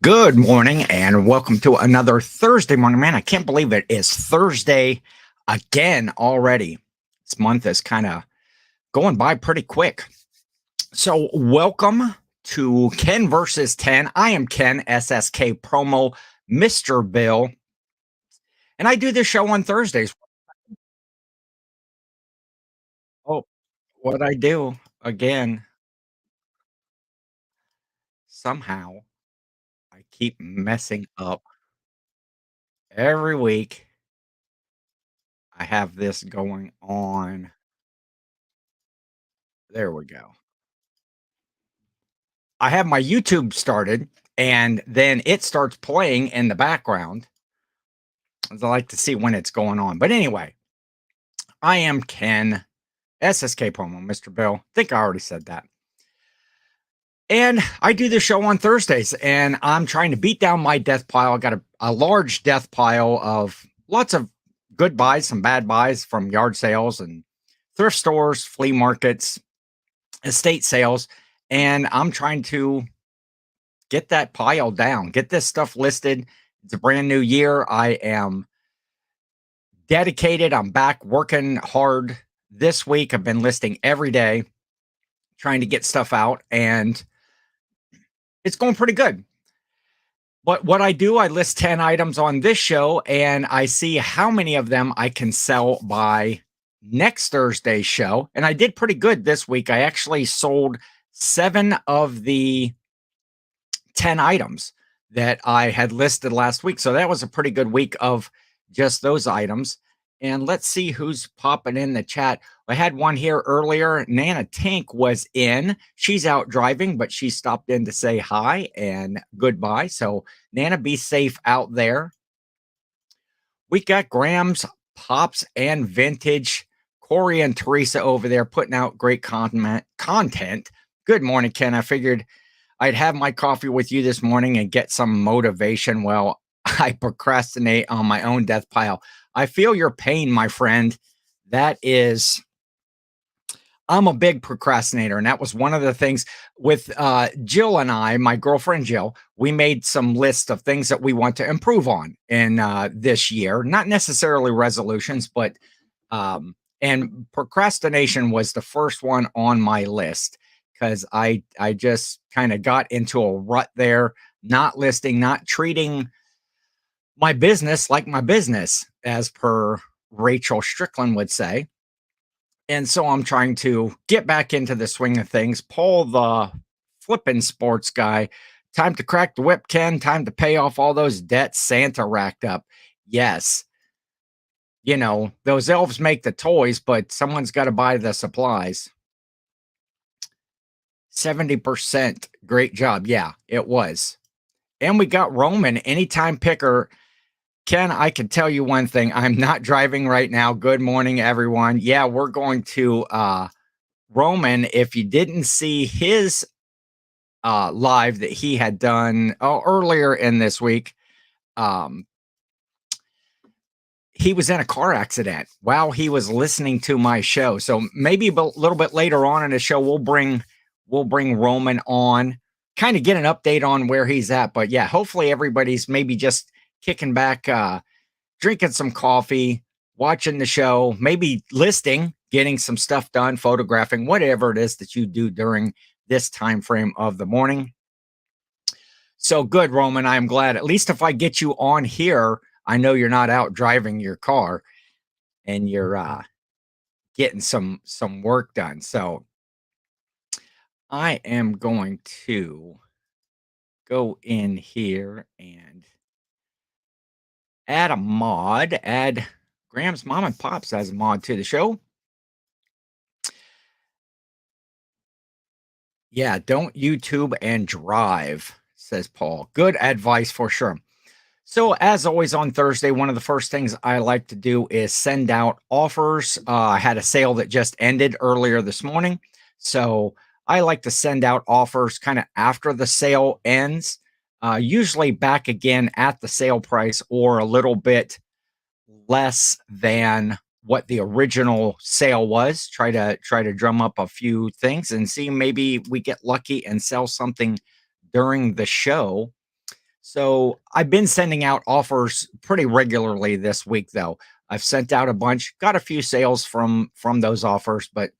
Good morning and welcome to another Thursday morning. Man, I can't believe it is Thursday again already. This month is kind of going by pretty quick. So, welcome to Ken versus 10. I am Ken, SSK promo, Mr. Bill, and I do this show on Thursdays. Oh, what I do again, somehow I keep messing up every week. I have this going on. There we go. I have my YouTube started and then it starts playing in the background. I like to see when it's going on. But anyway, I am Ken, SSK promo, Mr. Bill. Think I already said that. And I do this show on Thursdays and I'm trying to beat down my death pile. I got a large death pile of lots of good buys, some bad buys from yard sales and thrift stores, flea markets, estate sales. And I'm trying to get that pile down, get this stuff listed. It's a brand new year. I am dedicated. I'm back working hard this week. I've been listing every day, trying to get stuff out, and it's going pretty good. But what I do, I list 10 items on this show, and I see how many of them I can sell by next Thursday's show. And I did pretty good this week. I actually sold 7 of the 10 items that I had listed last week. So that was a pretty good week of just those items. And let's see who's popping in the chat. I had one here earlier. Nana Tank was in. She's out driving, but she stopped in to say hi and goodbye. So, Nana, be safe out there. We got Grams, Pops, and Vintage. Corey and Teresa over there putting out great content. Good morning, Ken. I figured I'd have my coffee with you this morning and get some motivation while I procrastinate on my own death pile. I feel your pain, my friend. That is, I'm a big procrastinator. And that was one of the things with Jill and I, my girlfriend Jill, we made some lists of things that we want to improve on in this year. Not necessarily resolutions, but, and procrastination was the first one on my list because I just kind of got into a rut there, not listing, not treating my business like my business, as per Rachel Strickland would say. And so I'm trying to get back into the swing of things. Paul, the flipping sports guy, time to crack the whip, Ken. Time to pay off all those debts Santa racked up. Yes. You know, those elves make the toys, but someone's got to buy the supplies. 70%. Great job. Yeah, it was. And we got Roman, anytime picker. Ken, I can tell you one thing. I'm not driving right now. Good morning, everyone. Yeah, we're going to Roman. If you didn't see his live that he had done earlier in this week, he was in a car accident while he was listening to my show. So maybe a little bit later on in the show, we'll bring Roman on, kind of get an update on where he's at. But yeah, hopefully everybody's maybe just kicking back, drinking some coffee, watching the show, maybe listing, getting some stuff done, photographing, whatever it is that you do during this time frame of the morning. So good, Roman. I'm glad. At least if I get you on here, I know you're not out driving your car and you're getting some work done. So I am going to go in here and add a mod, add Graham's Mom and Pops as a mod to the show. Yeah, don't YouTube and drive, says Paul. Good advice for sure. So, as always on Thursday, one of the first things I like to do is send out offers. I had a sale that just ended earlier this morning. So, I like to send out offers kind of after the sale ends, usually back again at the sale price or a little bit less than what the original sale was. Try to drum up a few things and see maybe we get lucky and sell something during the show. So I've been sending out offers pretty regularly this week, though. I've sent out a bunch, got a few sales from those offers, but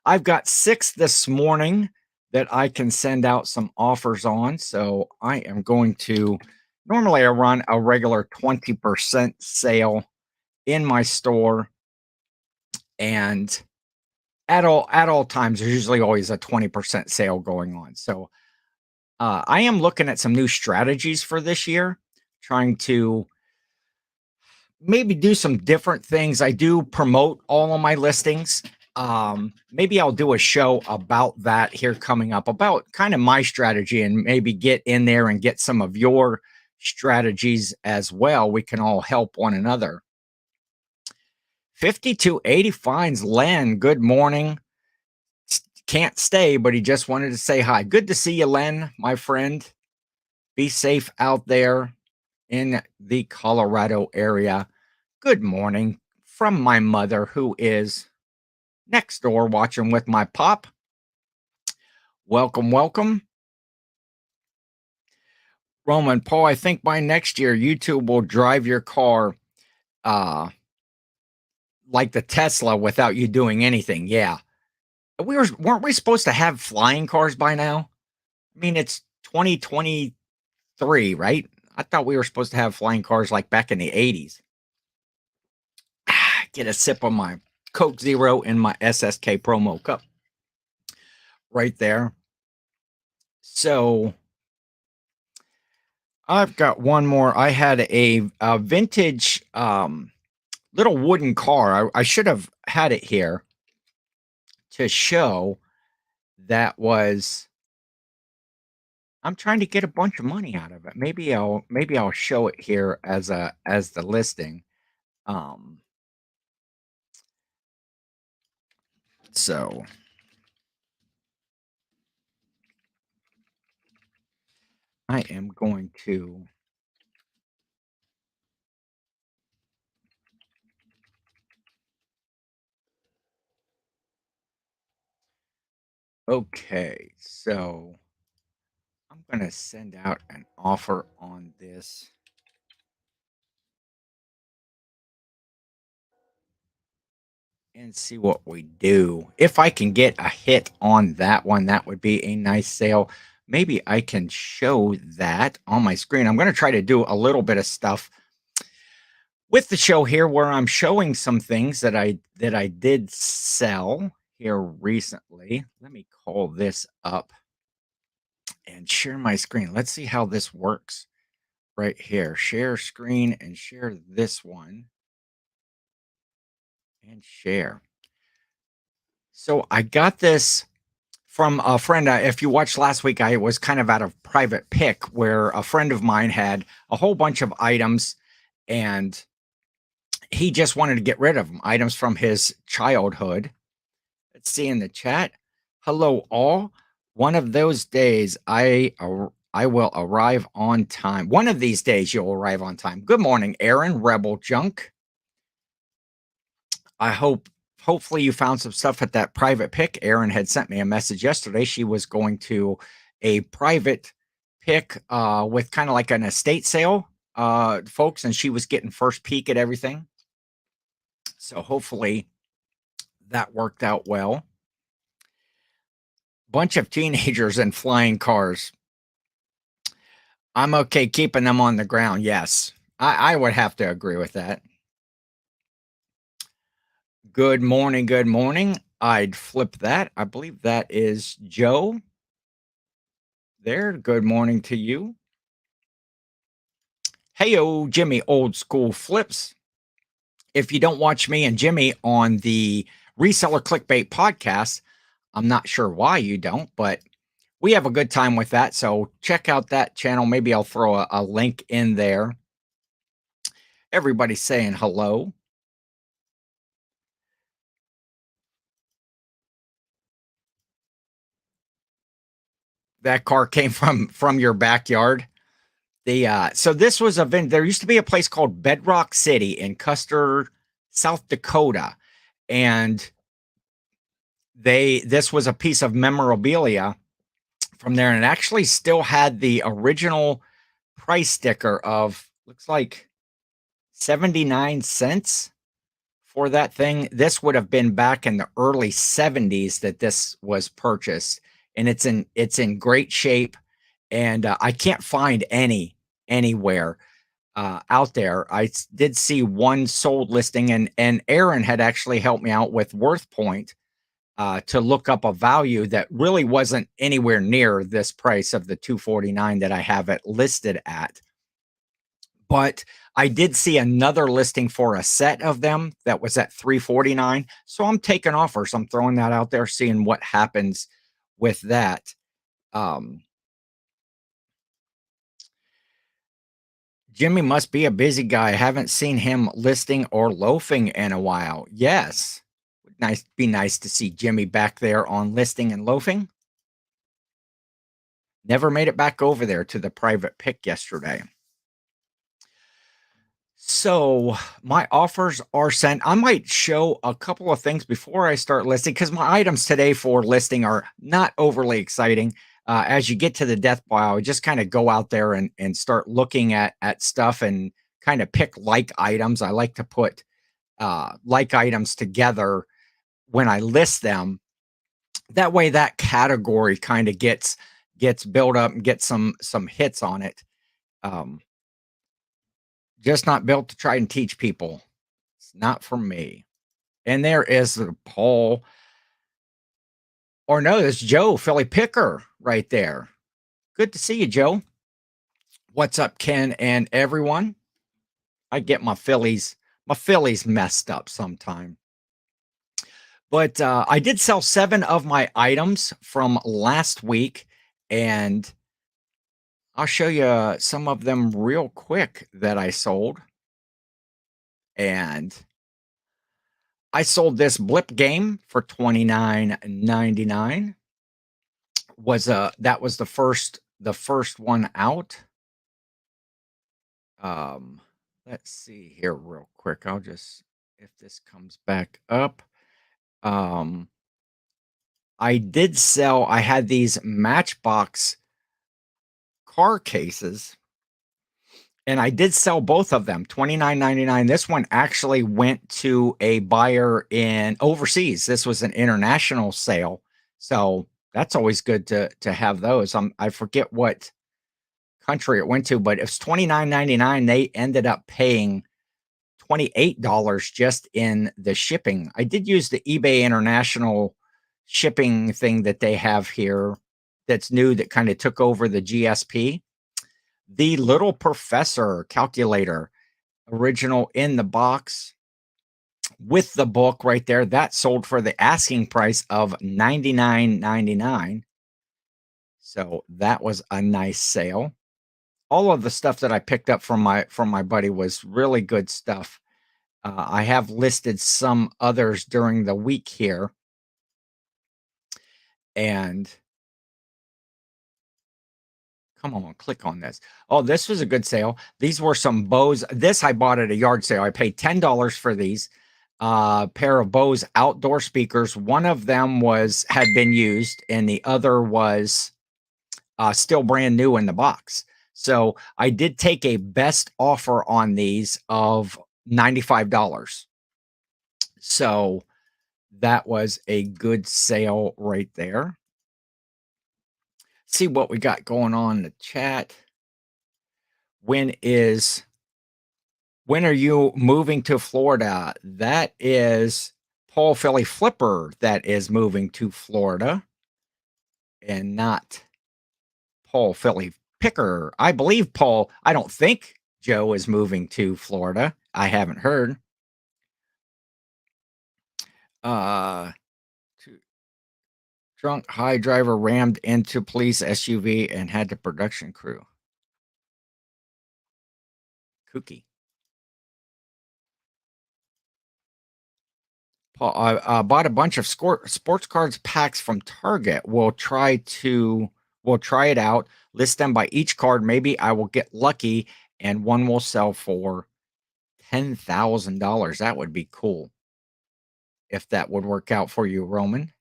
I've got 6 this morning that I can send out some offers on. So I am going to normally I run a regular 20% sale in my store, and at all times there's usually always a 20% sale going on. So I am looking at some new strategies for this year, trying to maybe do some different things. I do promote all of my listings. Maybe I'll do a show about that here coming up, about kind of my strategy, and maybe get in there and get some of your strategies as well. We can all help one another. 5280 finds Len. Good morning. Can't stay, but he just wanted to say hi. Good to see you, Len, my friend. Be safe out there in the Colorado area. Good morning from my mother, who is next door watching with my pop. Welcome, welcome. Roman Paul, I think by next year, YouTube will drive your car uh, like the Tesla without you doing anything. Yeah. Weren't we supposed to have flying cars by now? I mean, it's 2023, right? I thought we were supposed to have flying cars like back in the 80s. Get a sip of my Coke Zero in my SSK promo cup right there. So I've got one more. I had a vintage little wooden car. I should have had it here to show. That was I'm trying to get a bunch of money out of it. Maybe I'll show it here as the listing. Um, so I am going to okay, so I'm gonna send out an offer on this. And see what we do. If I can get a hit on that one, that would be a nice sale. Maybe I can show that on my screen. I'm going to try to do a little bit of stuff with the show here where I'm showing some things that I did sell here recently. Let me call this up and share my screen. Let's see how this works right here. Share screen and share this one and share. So I got this from a friend. If you watched last week, I was kind of at a private pick where a friend of mine had a whole bunch of items, and he just wanted to get rid of them, items from his childhood. Let's see in the chat. Hello, all. One of those days, I will arrive on time. One of these days, you'll arrive on time. Good morning, Aaron, Rebel Junk. I hopefully you found some stuff at that private pick. Erin had sent me a message yesterday. She was going to a private pick with kind of like an estate sale, folks, and she was getting first peek at everything. So hopefully that worked out well. Bunch of teenagers in flying cars. I'm okay keeping them on the ground. Yes, I would have to agree with that. Good morning. Good morning. I'd flip that. I believe that is Joe there. Good morning to you. Heyo, Jimmy Old School Flips. If you don't watch me and Jimmy on the Reseller Clickbait podcast, I'm not sure why you don't, but we have a good time with that. So check out that channel. Maybe I'll throw a link in there. Everybody's saying hello. That car came from your backyard. So this was there used to be a place called Bedrock City in Custer, South Dakota, and this was a piece of memorabilia from there, and it actually still had the original price sticker of looks like 79 cents for that thing. This would have been back in the early 70s that this was purchased, and it's in great shape, and I can't find any anywhere out there. Did see one sold listing, and Aaron had actually helped me out with WorthPoint to look up a value that really wasn't anywhere near this price of the 249 that I have it listed at. But I did see another listing for a set of them that was at 349. So I'm taking offers. I'm throwing that out there, seeing what happens with that. Um, Jimmy must be a busy guy. I haven't seen him listing or loafing in a while. Yes. Be nice to see Jimmy back there on listing and loafing. Never made it back over there to the private pick yesterday. So my offers are sent. I might show a couple of things before I start listing because my items today for listing are not overly exciting. As you get to the death pile, just kind of go out there and start looking at stuff and kind of pick like items. I like to put like items together when I list them. That way, that category kind of gets built up and get some hits on it. Um, just not built to try and teach people. It's not for me. And there is the Paul, or no, it's Joe, Philly Picker right there. Good to see you, Joe. What's up, Ken and everyone? I get my Phillies messed up sometime. But I did sell 7 of my items from last week, and I'll show you some of them real quick that I sold. And I sold this blip game for $29.99. That was the first one out. Um, let's see here real quick. I'll just if this comes back up. Um, I had these Matchbox car cases, and I did sell both of them, $29.99. This one actually went to a buyer in overseas. This was an international sale, so that's always good to have those. I forget what country it went to, but it's $29.99. They ended up paying $28 just in the shipping. I did use the eBay International shipping thing that they have here that's new that kind of took over the GSP. The Little Professor calculator, original in the box with the book right there, that sold for the asking price of $99.99. So that was a nice sale. All of the stuff that I picked up from my buddy was really good stuff. I have listed some others during the week here, and come on, click on this. Oh, this was a good sale. These were some Bose. This I bought at a yard sale. I paid $10 for these pair of Bose outdoor speakers. One of them had been used, and the other was still brand new in the box. So I did take a best offer on these of $95. So that was a good sale right there. See what we got going on in the chat. When are you moving to Florida? That is Paul Philly Flipper that is moving to Florida, and not Paul Philly Picker. I believe I don't think Joe is moving to Florida. I haven't heard. Uh, Drunk high driver rammed into police SUV and had the production crew. Kooky. Paul, I bought a bunch of sports cards packs from Target. We'll try it out, list them by each card. Maybe I will get lucky and one will sell for $10,000. That would be cool if that would work out for you, Roman.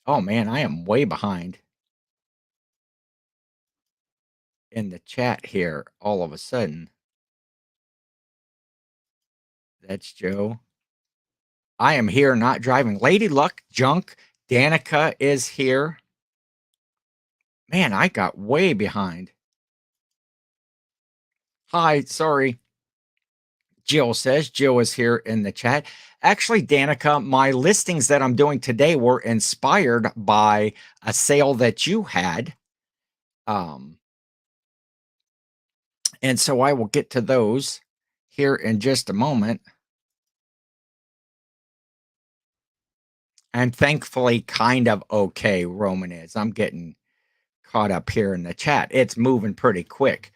Oh man, I am way behind. in the chat here all of a sudden. That's Joe. I am here, not driving. Lady Luck, Junk, Danica is here. Man, I got way behind. Hi, sorry. Jill says, Jill is here in the chat. Actually, Danica, my listings that I'm doing today were inspired by a sale that you had. And so I will get to those here in just a moment. And thankfully, kind of okay, Roman is. I'm getting caught up here in the chat. It's moving pretty quick.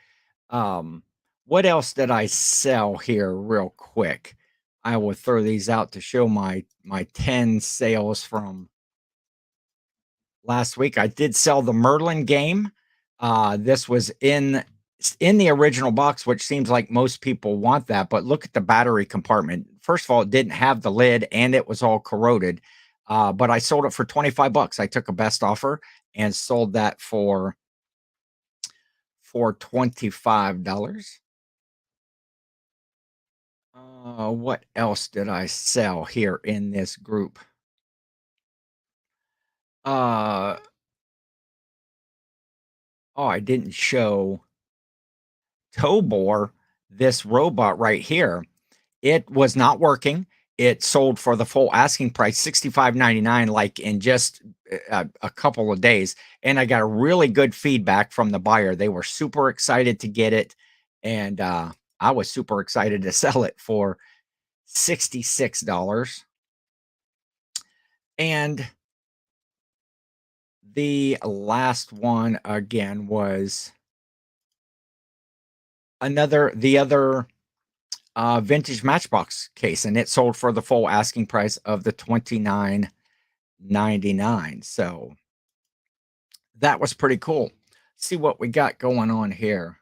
What else did I sell here real quick? I will throw these out to show my 10 sales from last week. I did sell the Merlin game. This was in the original box, which seems like most people want that, but look at the battery compartment. First of all, it didn't have the lid and it was all corroded. But I sold it for 25 bucks. I took a best offer and sold that for $25. What else did I sell here in this group? Oh, I didn't show Tobor, this robot right here. It was not working. It sold for the full asking price, $65.99, like in just a couple of days. And I got a really good feedback from the buyer. They were super excited to get it. And I was super excited to sell it for $66. And the last one again was the other vintage Matchbox case, and it sold for the full asking price of the $29.99. So that was pretty cool. See what we got going on here.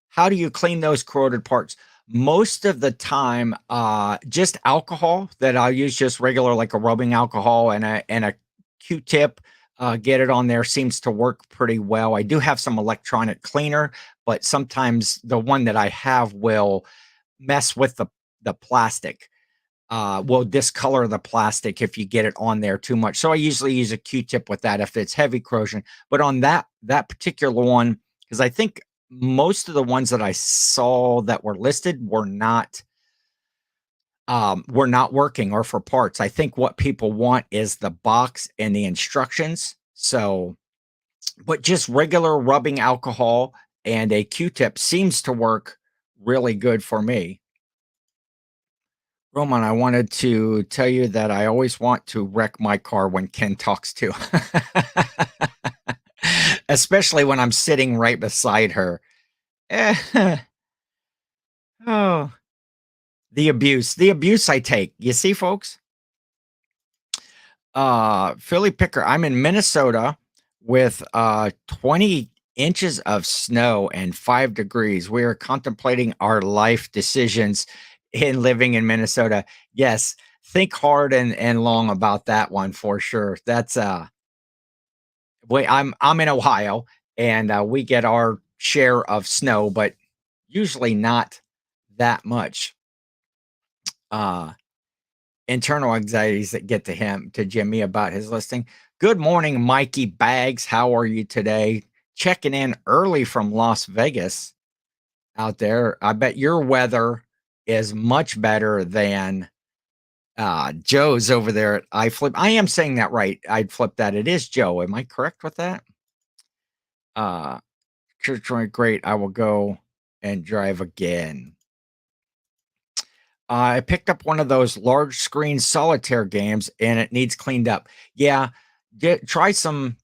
How do you clean those corroded parts? Most of the time, just alcohol that I'll use, just regular, like a rubbing alcohol and a Q-tip, get it on there seems to work pretty well. I do have some electronic cleaner, but sometimes the one that I have will mess with the plastic. Will discolor the plastic if you get it on there too much. So I usually use a Q-tip with that if it's heavy corrosion. But on that particular one, because I think most of the ones that I saw that were listed were not working or for parts. I think what people want is the box and the instructions. So, but just regular rubbing alcohol and a Q-tip seems to work really good for me. Roman, I wanted to tell you that I always want to wreck my car when Ken talks to, especially when I'm sitting right beside her. Oh, the abuse I take. You see, folks? Philly Picker, I'm in Minnesota with 20 inches of snow and 5 degrees. We are contemplating our life decisions in living in Minnesota. Yes, think hard and long about that one for sure. That's wait, I'm in Ohio and we get our share of snow, but usually not that much. Internal anxieties that get to Jimmy about his listing. Good morning, Mikey Bags. How are you today? Checking in early from Las Vegas out there. I bet your weather is much better than Joe's over there at iFlip. I am saying that right. I'd flip that. It is Joe. Am I correct with that? Church joint, great. I will go and drive again. I picked up one of those large screen solitaire games and it needs cleaned up. Yeah, try some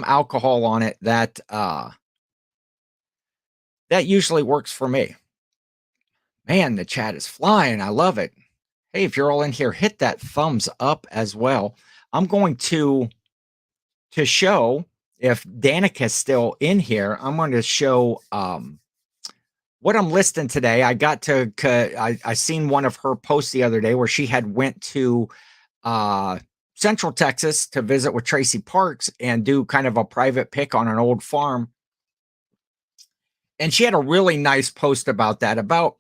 alcohol on it. That usually works for me. Man, the chat is flying. I love it. Hey, if you're all in here, hit that thumbs up as well. I'm going to show, if Danica's still in here, I'm going to show what I'm listing today. I got to I seen one of her posts the other day where she had went to Central Texas to visit with Tracy Parks and do kind of a private pick on an old farm. And she had a really nice post about that, about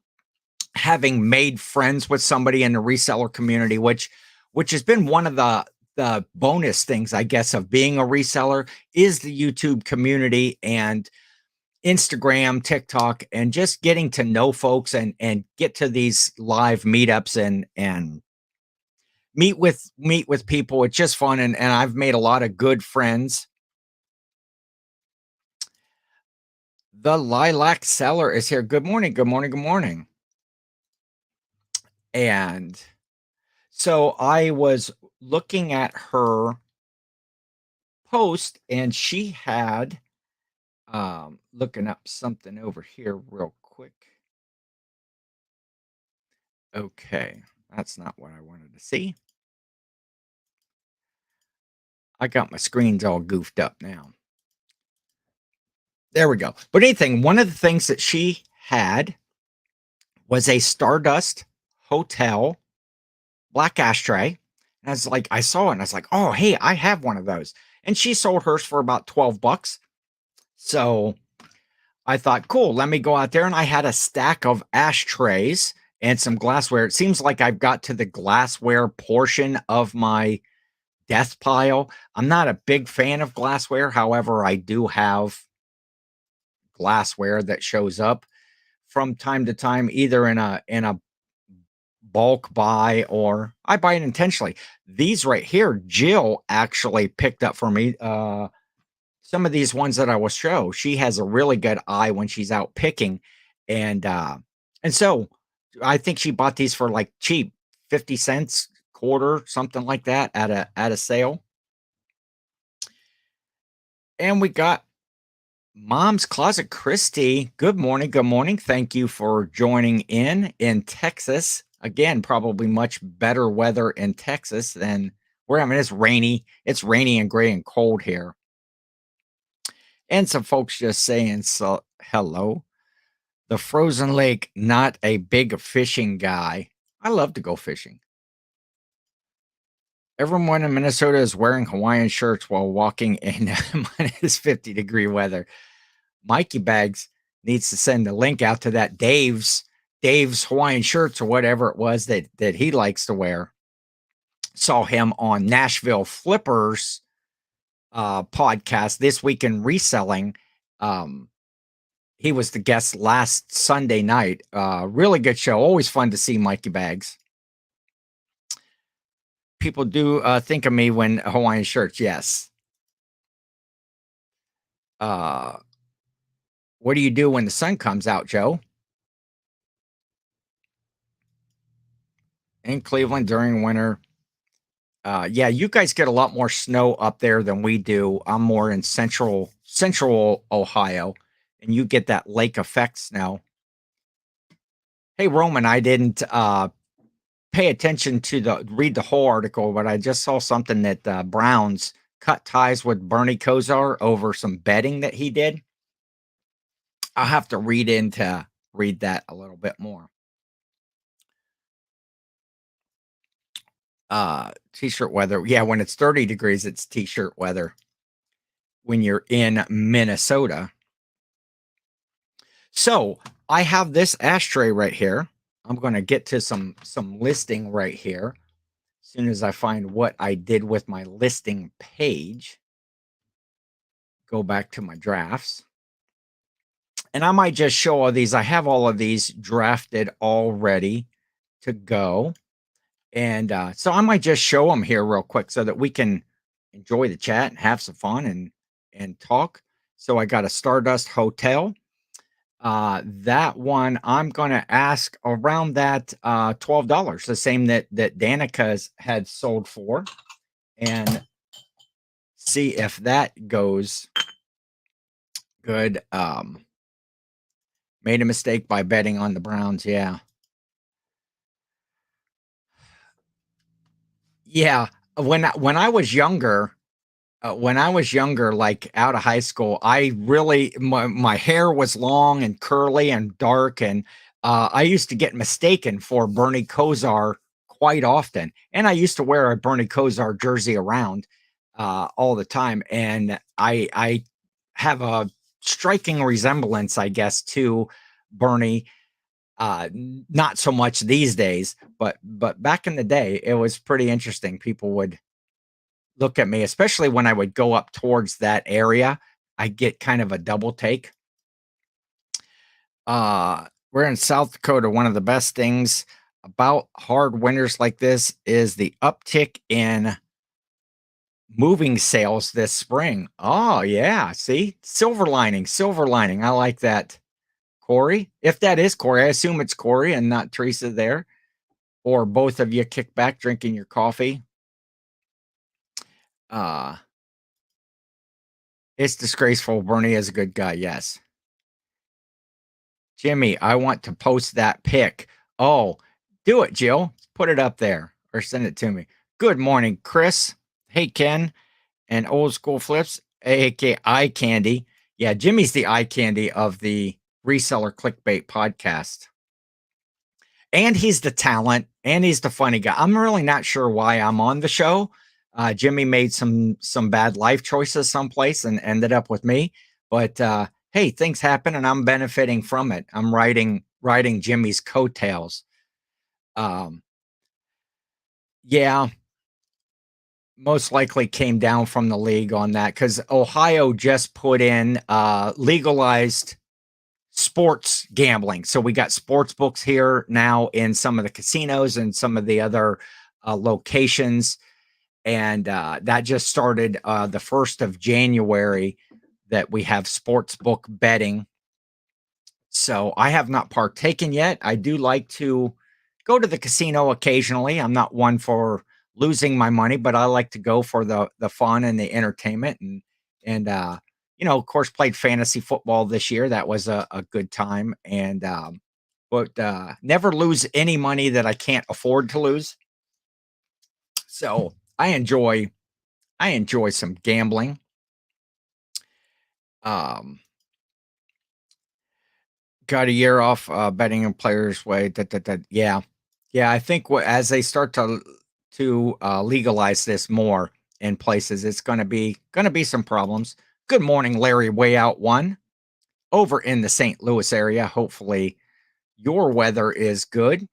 having made friends with somebody in the reseller community, which has been one of the bonus things, I guess, of being a reseller, is the YouTube community and Instagram, TikTok, and just getting to know folks and get to these live meetups and meet with people. It's just fun, and I've made a lot of good friends. The Lilac Seller is here. Good morning, good morning, good morning. And so I was looking at her post, and she had looking up something over here real quick. Okay, that's not what I wanted to see. I got my screens all goofed up now. There we go. But anything, one of the things that she had was a Stardust Hotel black ashtray. And I was like, I saw it and I was like, oh, hey, I have one of those. And she sold hers for about 12 bucks. So I thought, cool, let me go out there. And I had a stack of ashtrays and some glassware. It seems like I've got to the glassware portion of my death pile. I'm not a big fan of glassware. However, I do have glassware that shows up from time to time, either in a bulk buy or I buy it intentionally. These right here, Jill actually picked up for me. Some of these ones that I will show, she has a really good eye when she's out picking. And so I think she bought these for like cheap, 50 cents, quarter, something like that at a sale. And we got Mom's Closet Christy. Good morning. Good morning. Thank you for joining in Texas. Again, probably much better weather in Texas than where I mean, it's rainy. It's rainy and gray and cold here. And some folks just saying so hello. The frozen lake, not a big fishing guy. I love to go fishing. Everyone in Minnesota is wearing Hawaiian shirts while walking in minus 50-degree weather. Mikey Bags needs to send a link out to that Dave's Hawaiian shirts or whatever it was that he likes to wear. Saw him on Nashville Flippers podcast This Week in Reselling. He was the guest last Sunday night. Really good show. Always fun to see Mikey Bags. People do think of me when Hawaiian shirts. Yes. What do you do when the sun comes out, Joe? In Cleveland during winter. Yeah, you guys get a lot more snow up there than we do. I'm more in central Ohio, and you get that lake effect snow. Hey, Roman, I didn't pay attention to read the whole article, but I just saw something that Browns cut ties with Bernie Kosar over some betting that he did. I'll have to read that a little bit more. T-shirt weather. Yeah, when it's 30 degrees, it's t-shirt weather. When you're in Minnesota. So I have this ashtray right here. I'm going to get to some listing right here. As soon as I find what I did with my listing page. Go back to my drafts. And I might just show all these. I have all of these drafted all ready to go. And so I might just show them here real quick so that we can enjoy the chat and have some fun and talk. So I got a Stardust Hotel. That one I'm going to ask around that $12, the same that Danica's had sold for, and see if that goes good. Made a mistake by betting on the Browns. Yeah. Yeah. When I was younger, like out of high school, I really my hair was long and curly and dark, and I used to get mistaken for Bernie Kosar quite often. And I used to wear a Bernie Kosar jersey around all the time. And I have a striking resemblance, I guess, to Bernie. Not so much these days, but back in the day, it was pretty interesting. People would look at me, especially when I would go up towards that area. I get kind of a double take. We're in South Dakota. One of the best things about hard winters like this is the uptick in moving sales this spring. Oh, yeah. See, silver lining, silver lining. I like that, Corey. If that is Corey, I assume it's Corey and not Teresa there, or both of you kick back drinking your coffee. Uh, it's disgraceful. Bernie is a good guy. Yes. Jimmy, I want to post that pic. Oh, do it, Jill. Put it up there or send it to me. Good morning, Chris. Hey, Ken and Old School Flips, aka Eye Candy. Yeah, Jimmy's the eye candy of the Reseller Clickbait podcast. And he's the talent and he's the funny guy. I'm really not sure why I'm on the show. Jimmy made some bad life choices someplace and ended up with me. But hey, things happen and I'm benefiting from it. I'm riding Jimmy's coattails. Um, yeah, most likely came down from the league on that because Ohio just put in legalized sports gambling. So we got sports books here now in some of the casinos and some of the other locations. And that just started the 1st of January that we have sports book betting. So I have not partaken yet. I do like to go to the casino occasionally. I'm not one for losing my money, but I like to go for the fun and the entertainment and of course played fantasy football this year. That was a good time and but never lose any money that I can't afford to lose. So I enjoy some gambling. Um Got a year off, betting in players' way, yeah. Yeah, I think as they start to legalize this more in places, it's gonna be some problems. Good morning, Larry Way Out One, over in the St. Louis area. Hopefully, your weather is good.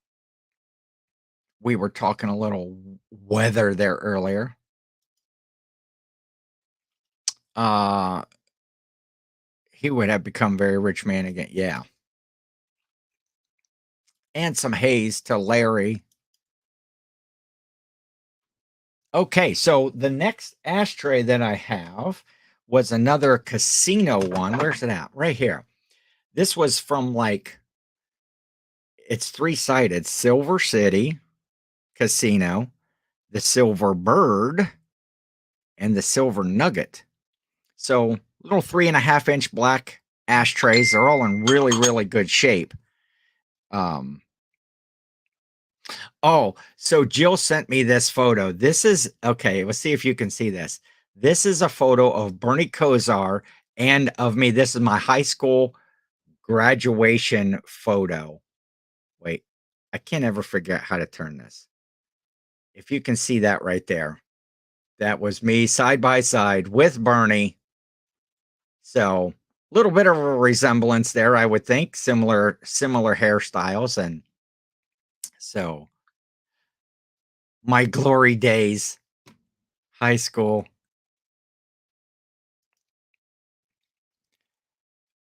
We were talking a little weather there earlier. Uh, he would have become very rich man again, yeah. And some haze to Larry. Okay, so the next ashtray that I have was another casino one. Where's it at? Right here. This was from it's three-sided Silver City Casino, the Silver Bird, and the Silver Nugget. So little 3.5-inch black ashtrays. They're all in really, really good shape. Oh, so Jill sent me this photo. This is okay. Let's see if you can see this. This is a photo of Bernie Kosar and of me. This is my high school graduation photo. Wait, I can't ever figure out how to turn this. If you can see that right there, that was me side by side with Bernie. So a little bit of a resemblance there, I would think. Similar hairstyles, and so my glory days, high school.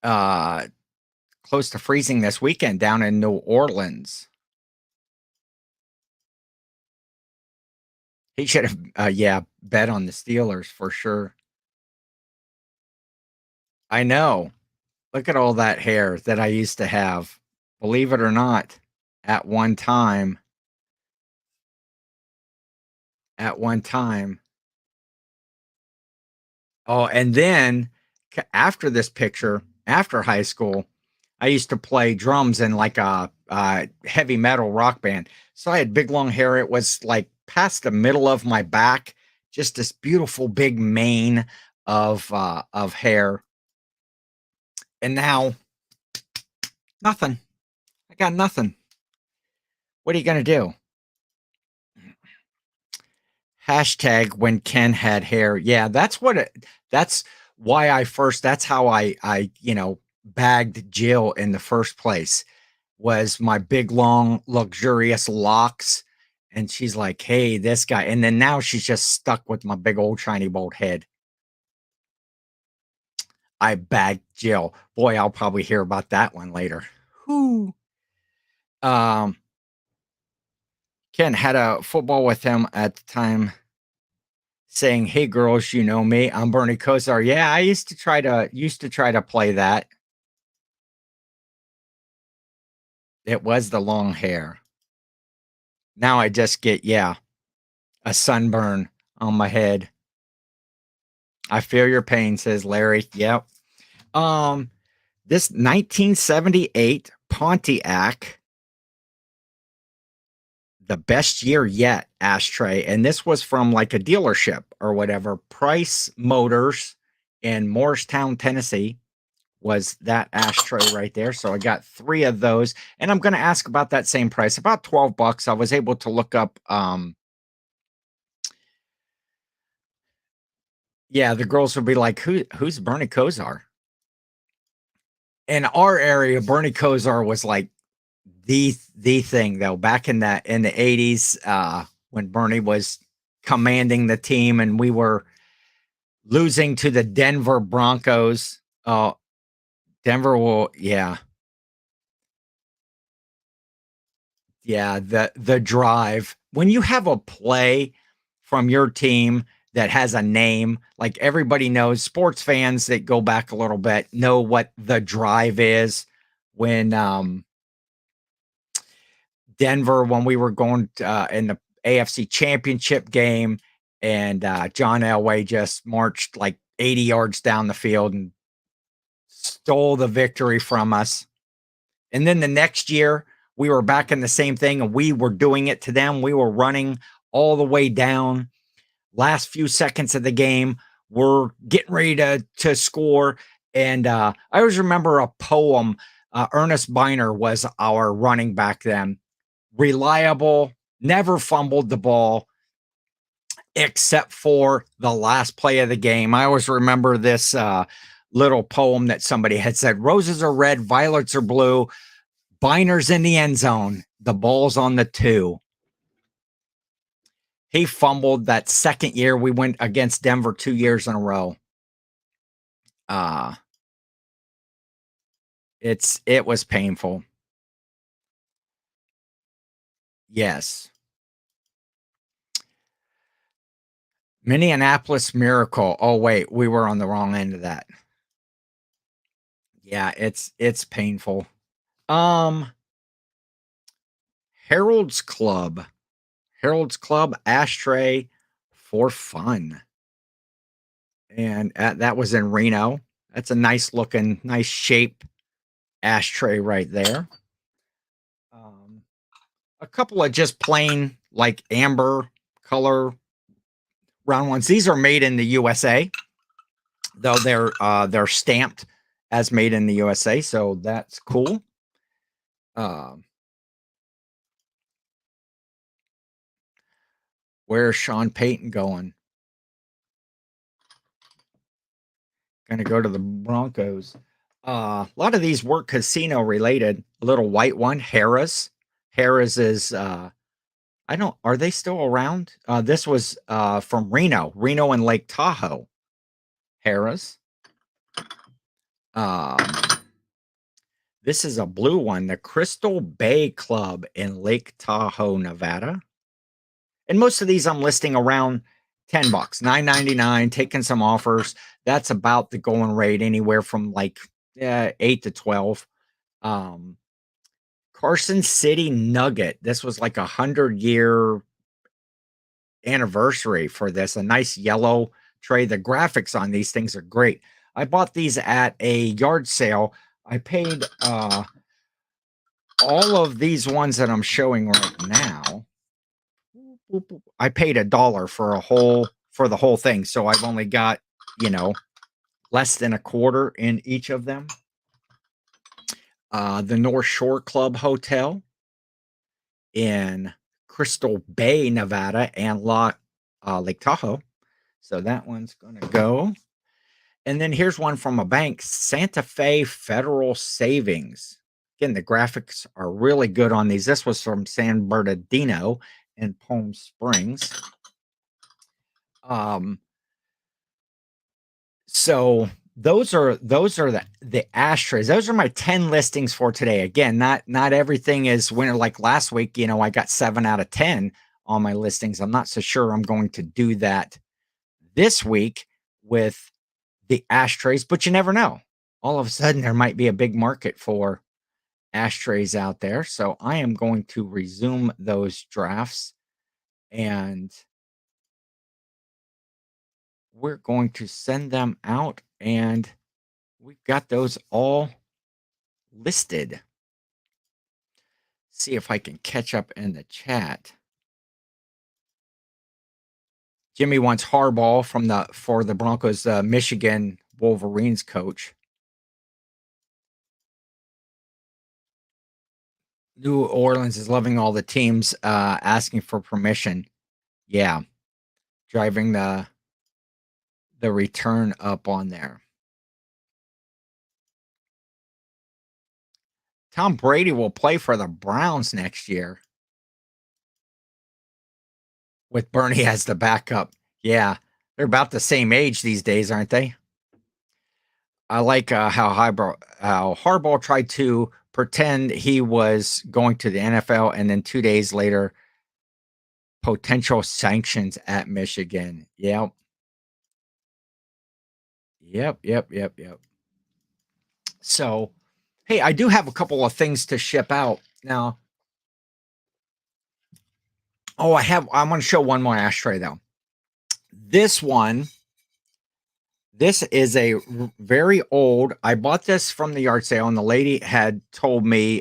Uh, Close to freezing this weekend down in New Orleans. He should have, yeah, bet on the Steelers for sure. I know. Look at all that hair that I used to have. Believe it or not, at one time, at one time. Oh, and then after this picture, after high school, I used to play drums in like a heavy metal rock band. So I had big long hair. It was like past the middle of my back, just this beautiful big mane of hair. And now nothing. I got nothing. What are you gonna do? Hashtag when Ken had hair. Yeah, that's why that's how I bagged Jill in the first place, was my big, long, luxurious locks. And she's like, hey, this guy. And then now she's just stuck with my big old shiny bald head. I bagged Jill. Boy, I'll probably hear about that one later. Whoo. Um, Ken had a football with him at the time saying, "Hey girls, you know me. I'm Bernie Kosar." Yeah, I used to try to play that. It was the long hair. Now I just get, yeah, a sunburn on my head. I feel your pain, says Larry. Yep. Um, this 1978 Pontiac, the best year yet ashtray, and this was from like a dealership or whatever. Price Motors in Morristown, Tennessee, was that ashtray right there. So I got 3 of those, and I'm going to ask about that same price, about $12. I was able to look up, yeah, the girls would be like, who's Bernie Kosar? In our area, Bernie Kosar was like the thing though, back in the 80s, when Bernie was commanding the team and we were losing to the Denver Broncos. Denver will, yeah. Yeah, the drive. When you have a play from your team that has a name, like everybody knows, sports fans that go back a little bit know what the drive is. When Denver, when we were going in the AFC Championship game, and John Elway just marched like 80 yards down the field and stole the victory from us. And then the next year, we were back in the same thing and we were doing it to them. We were running all the way down. Last few seconds of the game, we're getting ready to score. And I always remember a poem. Ernest Biner was our running back then. Reliable, never fumbled the ball except for the last play of the game. I always remember this little poem that somebody had said: roses are red, violets are blue. Biner's in the end zone. The ball's on the 2. He fumbled that second year. We went against Denver 2 years in a row. Uh it was painful. Yes. Minneapolis Miracle. Oh wait, we were on the wrong end of that. Yeah, it's painful. Um Harold's Club. Harold's Club ashtray for fun. And that was in Reno. That's a nice looking, nice shape ashtray right there. A couple of just plain like amber color round ones. These are made in the USA, though they're stamped as made in the USA, so that's cool. Where's Sean Payton going? Gonna go to the Broncos. A lot of these were casino related. A little white one, Harrah's. Harrah's is I don't, are they still around? This was from Reno and Lake Tahoe. Harrah's. Um, this is a blue one, the Crystal Bay Club in Lake Tahoe, Nevada. And most of these I'm listing around $10, $9.99, taking some offers. That's about the going rate, anywhere from like 8 to 12. Carson City Nugget. This was like 100-year anniversary for this. A nice yellow tray. The graphics on these things are great. I bought these at a yard sale. I paid all of these ones that I'm showing right now. I paid $1 for the whole thing. So I've only got, less than a quarter in each of them. The North Shore Club Hotel in Crystal Bay, Nevada, and Lake Tahoe. So that one's gonna go. And then here's one from a bank, Santa Fe Federal Savings. Again, the graphics are really good on these. This was from San Bernardino in Palm Springs. Um, so those are the ashtrays. Those are my 10 listings for today. Again, not everything is winner like last week. I got 7 out of 10 on my listings. I'm not so sure I'm going to do that this week with the ashtrays, but you never know. All of a sudden, there might be a big market for ashtrays out there. So I am going to resume those drafts and we're going to send them out. And we've got those all listed. See if I can catch up in the chat. Jimmy wants Harbaugh for the Broncos, Michigan Wolverines coach. New Orleans is loving all the teams asking for permission. Yeah, driving the return up on there. Tom Brady will play for the Browns next year with Bernie as the backup. Yeah, they're about the same age these days, aren't they? I like how Harbaugh tried to pretend he was going to the NFL, and then 2 days later, potential sanctions at Michigan. Yep, yep. So, hey, I do have a couple of things to ship out now. Oh, I'm going to show one more ashtray though. This one, this is a very old. I bought this from the yard sale, and the lady had told me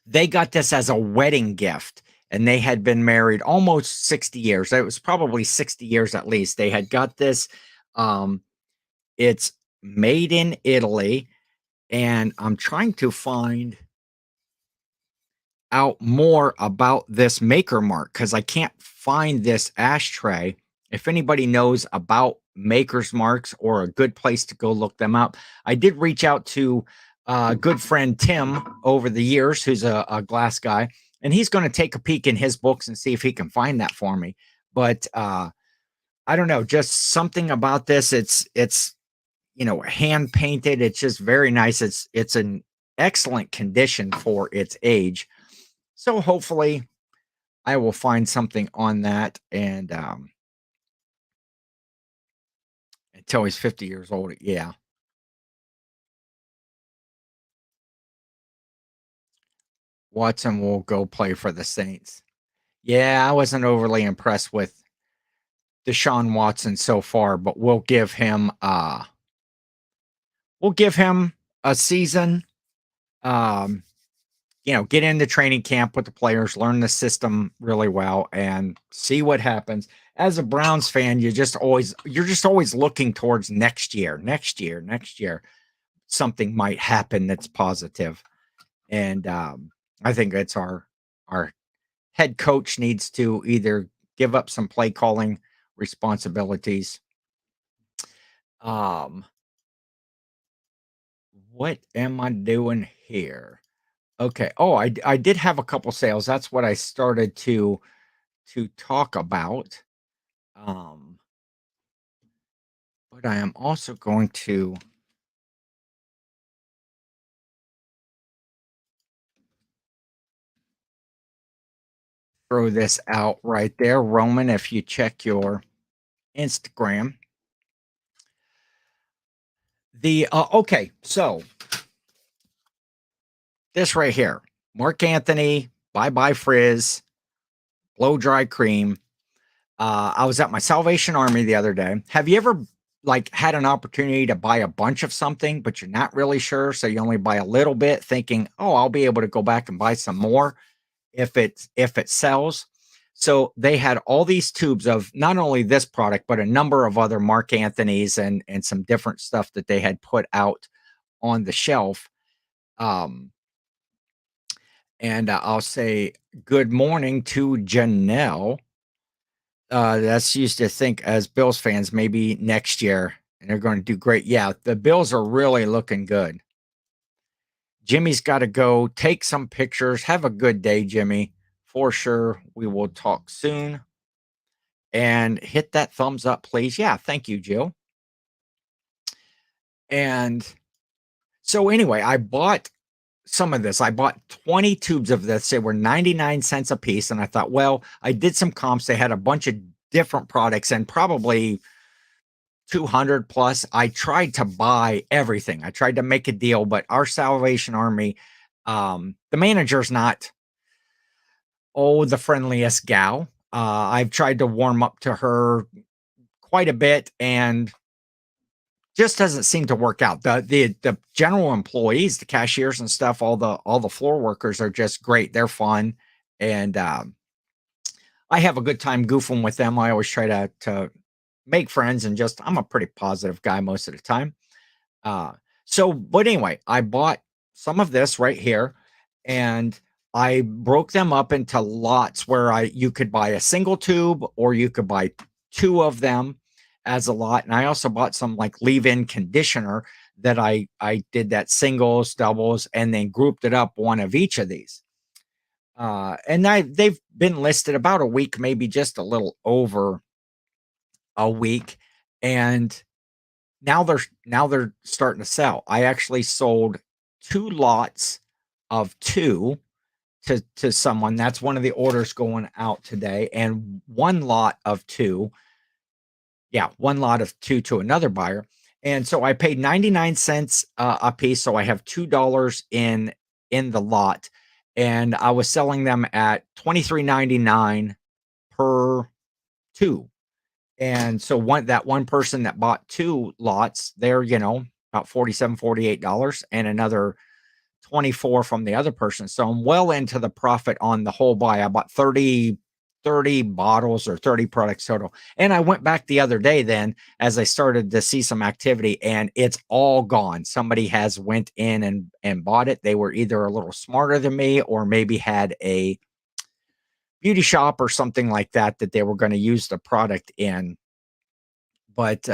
they got this as a wedding gift, and they had been married almost 60 years. It was probably 60 years at least. They had got this. It's made in Italy, and I'm trying to find out more about this maker mark because I can't find this ashtray. If anybody knows about maker's marks or a good place to go look them up, I did reach out to a good friend Tim over the years, who's a glass guy, and he's going to take a peek in his books and see if he can find that for me. But I don't know, just something about this. It's hand painted. It's just very nice. It's an excellent condition for its age. So hopefully I will find something on that and until he's 50 years old. Yeah. Watson will go play for the Saints. Yeah, I wasn't overly impressed with Deshaun Watson so far, but we'll give him a season. Um, get into training camp with the players, learn the system really well, and see what happens. As a Browns fan, you're just always looking towards next year. Something might happen that's positive, and I think it's our head coach needs to either give up some play calling responsibilities. Um, what am I doing here? Okay. Oh, I did have a couple sales. That's what I started to talk about. Um, but I am also going to throw this out right there, Roman. If you check your Instagram, okay, so this right here, Mark Anthony, Bye Bye Frizz, Blow Dry Cream. I was at my Salvation Army the other day. Have you ever had an opportunity to buy a bunch of something, but you're not really sure, so you only buy a little bit, thinking, "Oh, I'll be able to go back and buy some more if it sells." So they had all these tubes of not only this product, but a number of other Mark Anthony's and some different stuff that they had put out on the shelf. Um, and I'll say good morning to Janelle. That's used to think as Bills fans, maybe next year, and they're going to do great. Yeah, the Bills are really looking good. Jimmy's got to go take some pictures. Have a good day, Jimmy. For sure. We will talk soon. And hit that thumbs up, please. Yeah, thank you, Jill. And so, anyway, I bought some of this. I bought 20 tubes of this. They were 99 cents a piece. And I thought, well, I did some comps. They had a bunch of different products and probably 200 plus. I tried to buy everything. I tried to make a deal, but our Salvation Army, the manager's not, the friendliest gal. I've tried to warm up to her quite a bit and just doesn't seem to work out. The general employees, the cashiers and stuff, all the floor workers are just great. They're fun, and I have a good time goofing with them. I always try to make friends and just I'm a pretty positive guy most of the time. Uh, but anyway, I bought some of this right here, and I broke them up into lots where you could buy a single tube or you could buy two of them as a lot. And I also bought some like leave-in conditioner that I did that singles, doubles, and then grouped it up one of each of these. And they've been listed about a week, maybe just a little over a week, and now they're starting to sell. I actually sold 2 lots of 2 to someone. That's one of the orders going out today, and 1 lot of 2. Yeah, 1 lot of 2 to another buyer. And so I paid 99 cents a piece, so I have $2 in the lot, and I was selling them at 23.99 per 2. And so one person that bought 2 lots, they're, about 47, $48 and another 24 from the other person. So I'm well into the profit on the whole buy. I bought 30 bottles or 30 products total. And I went back the other day then as I started to see some activity and it's all gone. Somebody has went in and bought it. They were either a little smarter than me or maybe had a beauty shop or something like that they were going to use the product in. But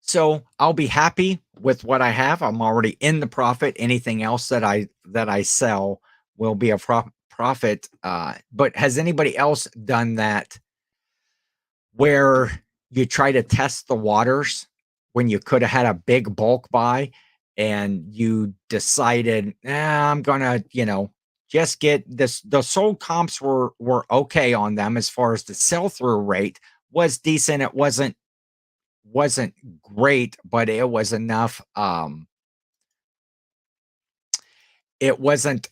so I'll be happy with what I have. I'm already in the profit. Anything else that I sell will be a profit. But has anybody else done that where you try to test the waters when you could have had a big bulk buy and you decided, I'm gonna, just get this. The sold comps were okay on them as far as the sell through rate was decent. It wasn't great, but it was enough. It wasn't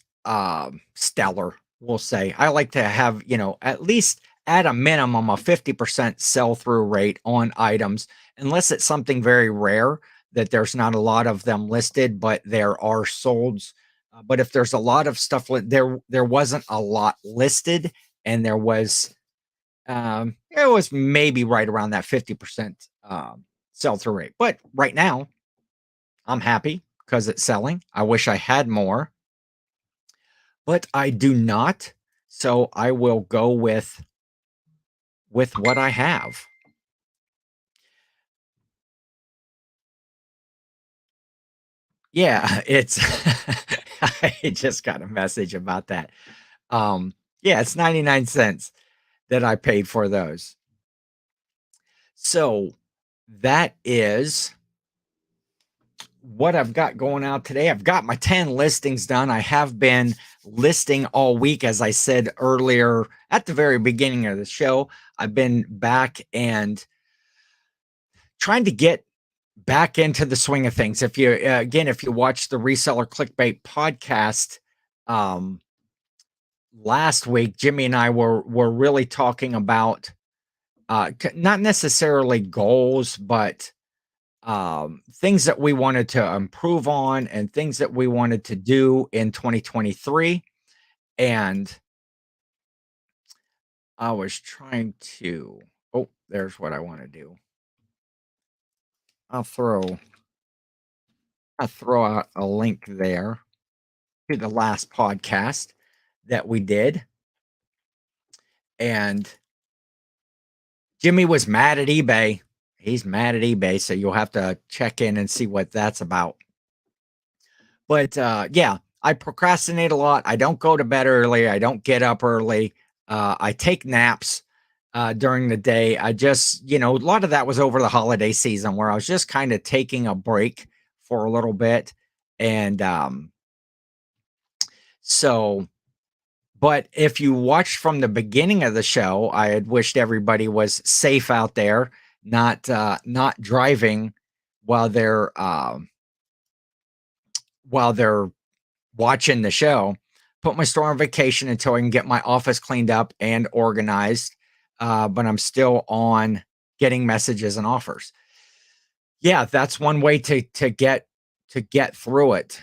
stellar, we'll say. I like to have, at least at a minimum a 50% sell through rate on items, unless it's something very rare that there's not a lot of them listed, but there are solds. But if there's a lot of stuff, there wasn't a lot listed, and it was maybe right around that 50% sell through rate. But right now, I'm happy because it's selling. I wish I had more, but I do not. So I will go with what I have. Yeah, it's I just got a message about that. Yeah, it's 99 cents that I paid for those. So that is what I've got going out today. I've got my 10 listings done. I have been listing all week, as I said earlier at the very beginning of the show. I've been back and trying to get back into the swing of things. If you, again, if you watch the Reseller Clickbait podcast, last week, Jimmy and I were really talking about not necessarily goals, but things that we wanted to improve on and things that we wanted to do in 2023. And I was trying to, there's what I want to do. I'll throw out a link there to the last podcast that we did. And Jimmy was mad at eBay. He's mad at eBay, so you'll have to check in and see what that's about. But yeah, I procrastinate a lot. I don't go to bed early. I don't get up early. I take naps during the day. I just, a lot of that was over the holiday season where I was just kind of taking a break for a little bit. And so, but if you watched from the beginning of the show, I had wished everybody was safe out there, not driving while they're watching the show. Put my store on vacation until I can get my office cleaned up and organized. But I'm still on getting messages and offers. Yeah, that's one way to get through it.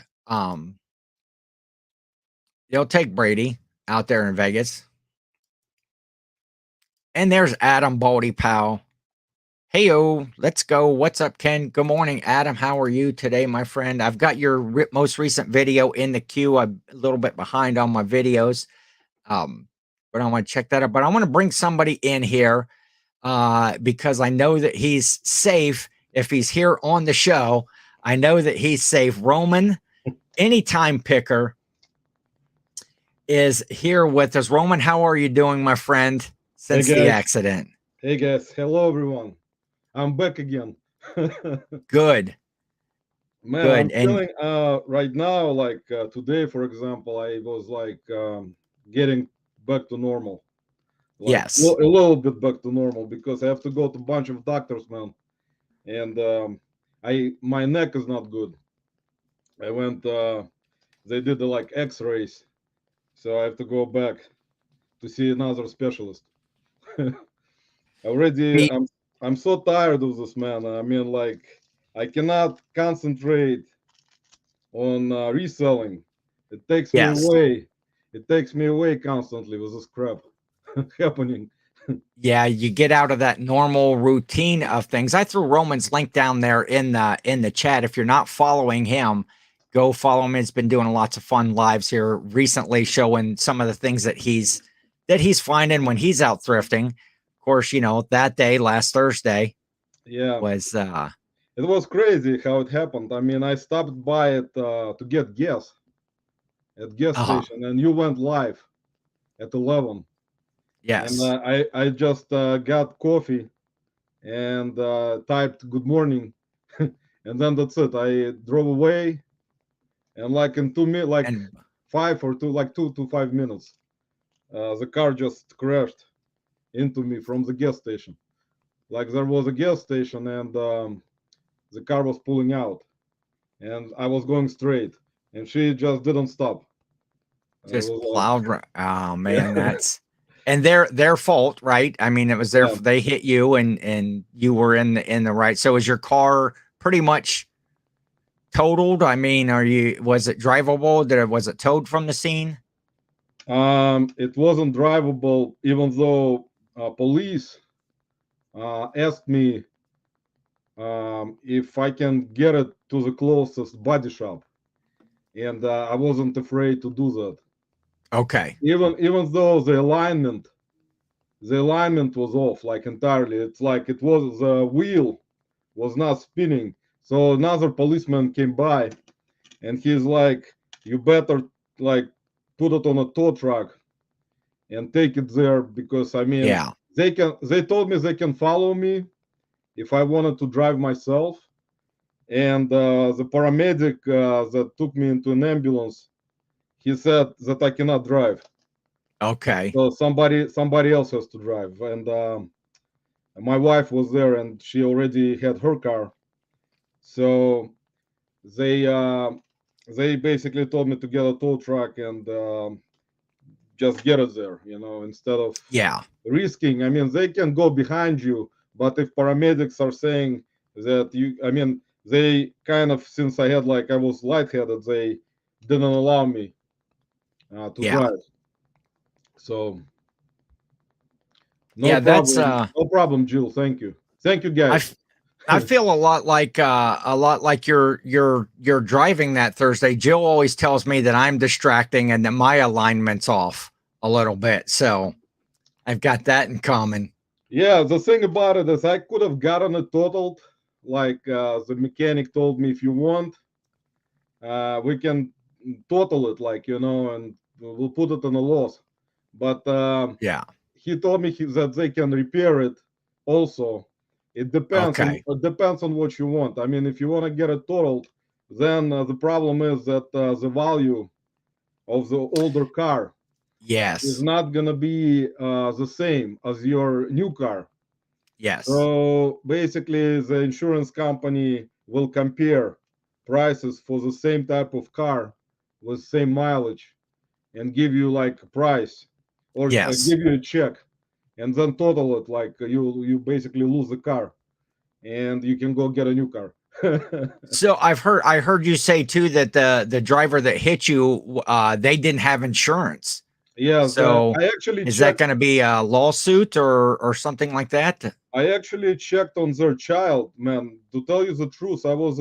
You'll take Brady out there in Vegas. And there's Adam Baldy Powell. Heyo, let's go. What's up, Ken? Good morning, Adam. How are you today, my friend? I've got your most recent video in the queue. I'm a little bit behind on my videos, but I want to check that out. But I want to bring somebody in here because I know that he's safe. If he's here on the show, I know that he's safe. Roman, anytime picker, is here with us. Roman, how are you doing, my friend, since the accident? Hey, guys. Hello, everyone. I'm back again. Good. Man, Good. I'm feeling right now, like today, for example, I was like getting back to normal. Like Yes. a little bit back to normal because I have to go to a bunch of doctors, man. And my neck is not good. I went, they did the like x-rays. So I have to go back to see another specialist. Already, Me, I'm so tired of this, man. I mean, like, I cannot concentrate on reselling. It takes me yes. away. It takes me away constantly with this crap happening. Yeah, you get out of that normal routine of things. I threw Roman's link down there in the chat. If you're not following him, go follow him. He's been doing lots of fun lives here recently, showing some of the things that he's finding when he's out thrifting. Of course, that day last Thursday Yeah, was it was crazy how it happened. I mean, I stopped by it to get gas at gas uh-huh. station, and you went live at 11. And Yes. I just got coffee and typed good morning, and then that's it. I drove away, and like in 2 minutes, like And 2 to 5 minutes, the car just crashed into me from the gas station. Like there was a gas station, and the car was pulling out, and I was going straight, and she just didn't stop. It just was plowed. Oh yeah, man, and their fault, right? I mean, it was yeah. they hit you and you were in the right. So is your car pretty much totaled? I mean, was it drivable? Was it towed from the scene? It wasn't drivable, even though police asked me if I can get it to the closest body shop, and I wasn't afraid to do that. Okay. Even though the alignment was off like entirely. It's like it was the wheel was not spinning. So another policeman came by, and he's like, "You better like put it on a tow truck and take it there because I mean Yeah. they can. They told me they can follow me if I wanted to drive myself." And the paramedic that took me into an ambulance, he said that I cannot drive. Okay. So somebody else has to drive. And my wife was there, and she already had her car. So they uh, they basically told me to get a tow truck and just get it there, instead of Yeah. risking. I mean, they can go behind you, but if paramedics are saying that I mean, they kind of, since I was lightheaded, they didn't allow me to Yeah. drive. So no Yeah. That's problem, no problem, Jill. Thank you, I guys. f- I feel a lot like you're driving that Thursday. Jill always tells me that I'm distracting and that my alignment's off a little bit. So I've got that in common. Yeah, the thing about it is I could have gotten it totaled. Like the mechanic told me, if you want, we can total it, like, and we'll put it on a loss. But Yeah. he told me that they can repair it also. Okay. It depends on what you want. I mean, if you want to get it totaled, then the problem is that the value of the older car is Yes. not gonna be the same as your new car. Yes. So basically, the insurance company will compare prices for the same type of car with same mileage and give you like a price, or Yes. give you a check, and then total it, like you basically lose the car and you can go get a new car. So I heard you say too that the driver that hit you, they didn't have insurance. Yes, So is that going to be a lawsuit or something like that? I actually checked on their child, man. To tell you the truth, I was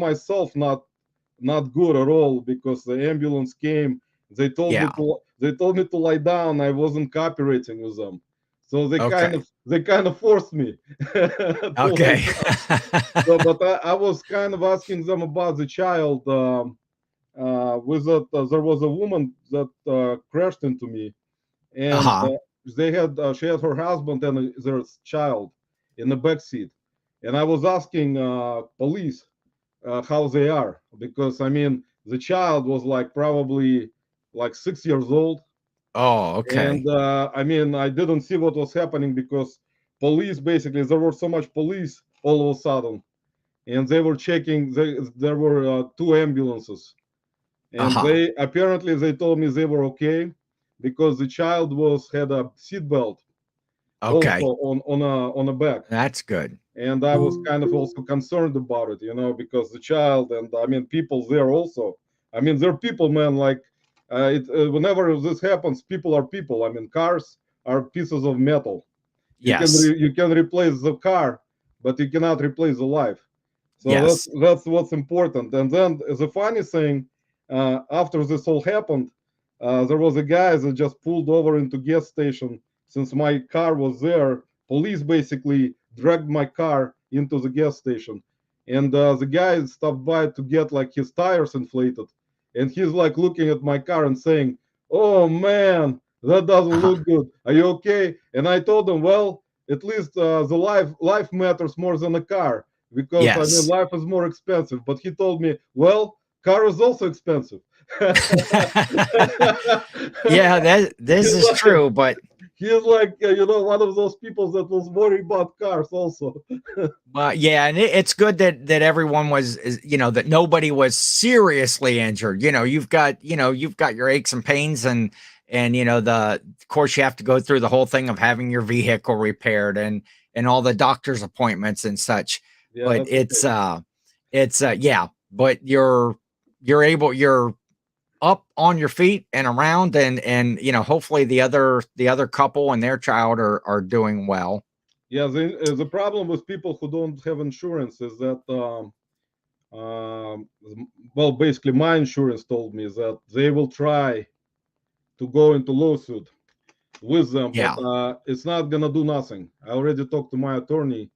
myself not good at all, because the ambulance came. Yeah. They told me to lie down. I wasn't cooperating with them, so Okay. they kind of forced me to lie Okay. down. So, but I was kind of asking them about the child. There was a woman that crashed into me, and Uh-huh. she had her husband and their child in the back seat, and I was asking police how they are, because I mean the child was like probably like 6 years old, Oh, and okay. I mean I didn't see what was happening, because police, basically there were so much police all of a sudden, and they were checking. There were two ambulances, and Uh-huh. they told me they were okay, because the child was had a seatbelt also Okay. on a back. That's good. And I was kind of also concerned about it, because the child, and I mean people there also. I mean they're people, man. Like whenever this happens, people are people. I mean cars are pieces of metal. Yes. You can replace the car, but you cannot replace the life. So Yes. that's what's important. And then the funny thing, after this all happened, there was a guy that just pulled over into gas station. Since my car was there, police basically dragged my car into the gas station, and the guy stopped by to get like his tires inflated, and he's like looking at my car and saying, "Oh man, that doesn't Uh-huh. look good. Are you okay?" And I told him, "Well, at least the life matters more than a car, because I mean Yes. life is more expensive." But he told me, "Well, car is also expensive." Yeah, that this he's is like, true, but he's like one of those people that was worried about cars also. yeah, and it's good that everyone that nobody was seriously injured. You've got your aches and pains, and of course you have to go through the whole thing of having your vehicle repaired and all the doctor's appointments and such. Yeah, But that's okay. yeah, but you're up on your feet and around, and hopefully the other couple and their child are doing well. Yeah, the problem with people who don't have insurance is that um, well, basically my insurance told me that they will try to go into lawsuit with them, but Yeah. it's not gonna do nothing. I already talked to my attorney.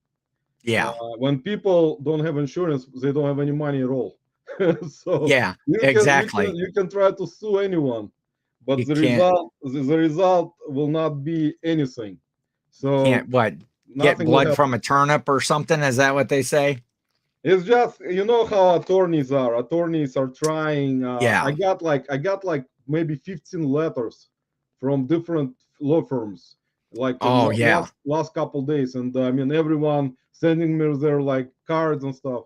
Yeah. When people don't have insurance, they don't have any money at all. So Yeah, exactly. you can try to sue anyone, but You can't the result will not be anything. So what, get nothing will blood from happen. a turnip or something? Is that what they say? It's just how attorneys are. Attorneys are trying. Yeah. I got like maybe 15 letters from different law firms, like in Oh, yeah. last couple days, and I mean everyone sending me their like cards and stuff.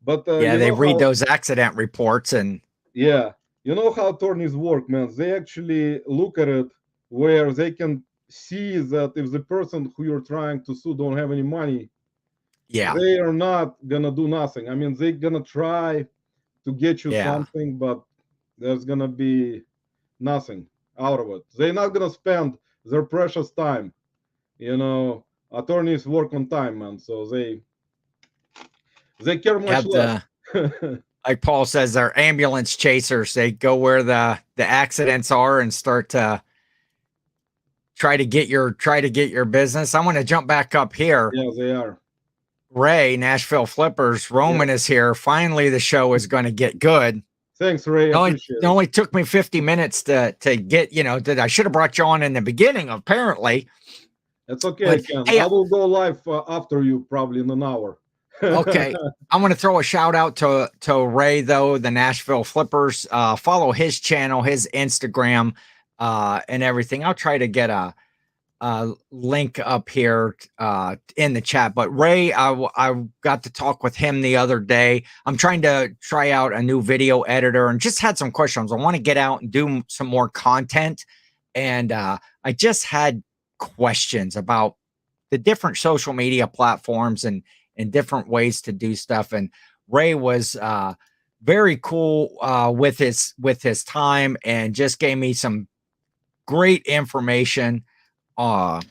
But Yeah, they read those accident reports and yeah, you know how attorneys work, man. They actually look at it where they can see that if the person who you're trying to sue don't have any money, yeah. they are not gonna do nothing. I mean, they're gonna try to get you Yeah. something, but there's gonna be nothing out of it. They're not gonna spend their precious time. You know, attorneys work on time, man, so they care Yeah, much less. like Paul says, they're ambulance chasers. They go where the accidents are and start try to get your business. I'm going to jump back up here. Yeah, they are. Ray, Nashville Flippers, Roman is here. Finally, the show is going to get good. Thanks, Ray. It Appreciate it only took me 50 minutes to get, that I should have brought you on in the beginning, apparently. It's okay, But Ken. hey, I will go live after you, probably in an hour. okay. I'm going to throw a shout out to Ray, though, the Nashville Flippers. Follow his channel, his Instagram, and everything. I'll try to get a link up here in the chat. But Ray, I got to talk with him the other day. I'm trying to try out a new video editor and just had some questions. I want to get out and do some more content. And I just had questions about the different social media platforms and different ways to do stuff. And Ray was very cool with his time and just gave me some great information. And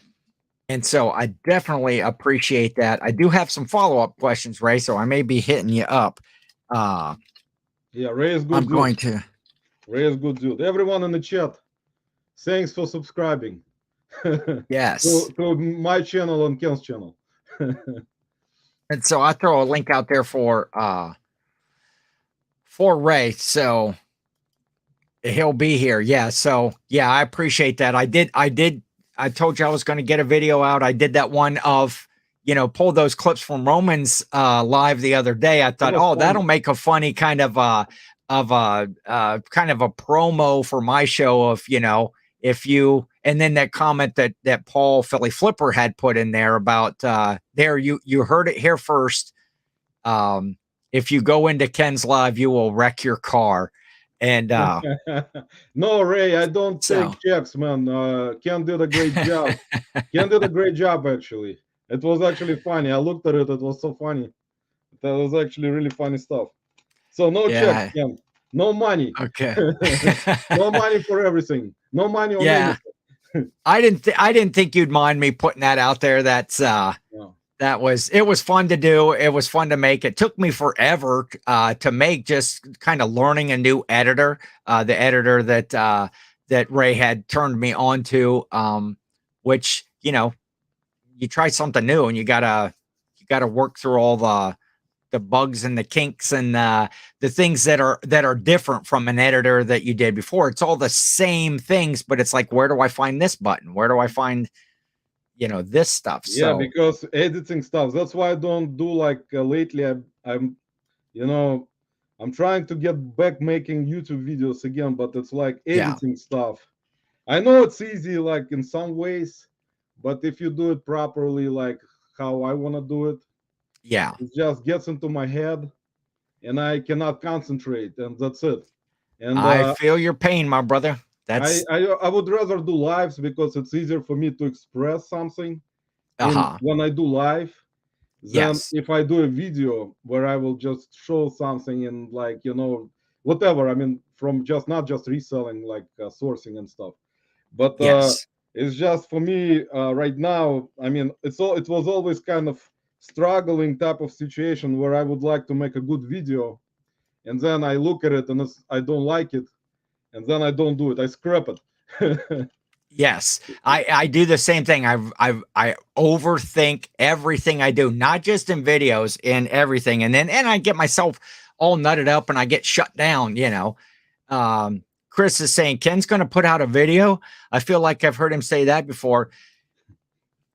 so I definitely appreciate that. I do have some follow-up questions, Ray, so I may be hitting you up. Yeah, Ray is good. I'm going to. Ray is good dude. Everyone in the chat, thanks for subscribing. Yes. to my channel and Ken's channel. And so I throw a link out there for Ray. So he'll be here. Yeah. So yeah, I appreciate that. I told you I was going to get a video out. I did that one of, pull those clips from Roman's live the other day. I thought, oh, that'll make a funny kind of a promo for my show of, if you, and then that comment that Paul Philly Flipper had put in there about there, you heard it here first. If you go into Ken's live, you will wreck your car. And no, Ray, I don't take checks, man. Ken did a great job. Ken did a great job, actually. It was actually funny. I looked at it. It was so funny. That was actually really funny stuff. So no checks, Ken. No money. Okay. No money for everything. No money on anything. I didn't think you'd mind me putting that out there. That's it was fun to do. It was fun to make. It took me forever to make, just kind of learning a new editor, the editor that Ray had turned me on to, which, you try something new and you gotta work through all the bugs and the kinks and the things that are different from an editor that you did before. It's all the same things, but it's like, where do I find this button? Where do I find this stuff? Yeah, because editing stuff. That's why I don't do like lately. I'm trying to get back making YouTube videos again, but it's like editing stuff. I know it's easy, like in some ways, but if you do it properly, like how I want to do it, it just gets into my head, and I cannot concentrate, and that's it. And I feel your pain, my brother. I would rather do lives because it's easier for me to express something when I do live than if I do a video where I will just show something and like whatever. I mean, from not just reselling, like sourcing and stuff. But it's just for me right now. I mean, it was always kind of struggling type of situation where I would like to make a good video, and then I look at it and I don't like it. And then I don't do it. I scrap it. Yes, I do the same thing. I overthink everything I do, not just in videos, in everything, and I get myself all nutted up and I get shut down. Chris is saying Ken's going to put out a video. I feel like I've heard him say that before.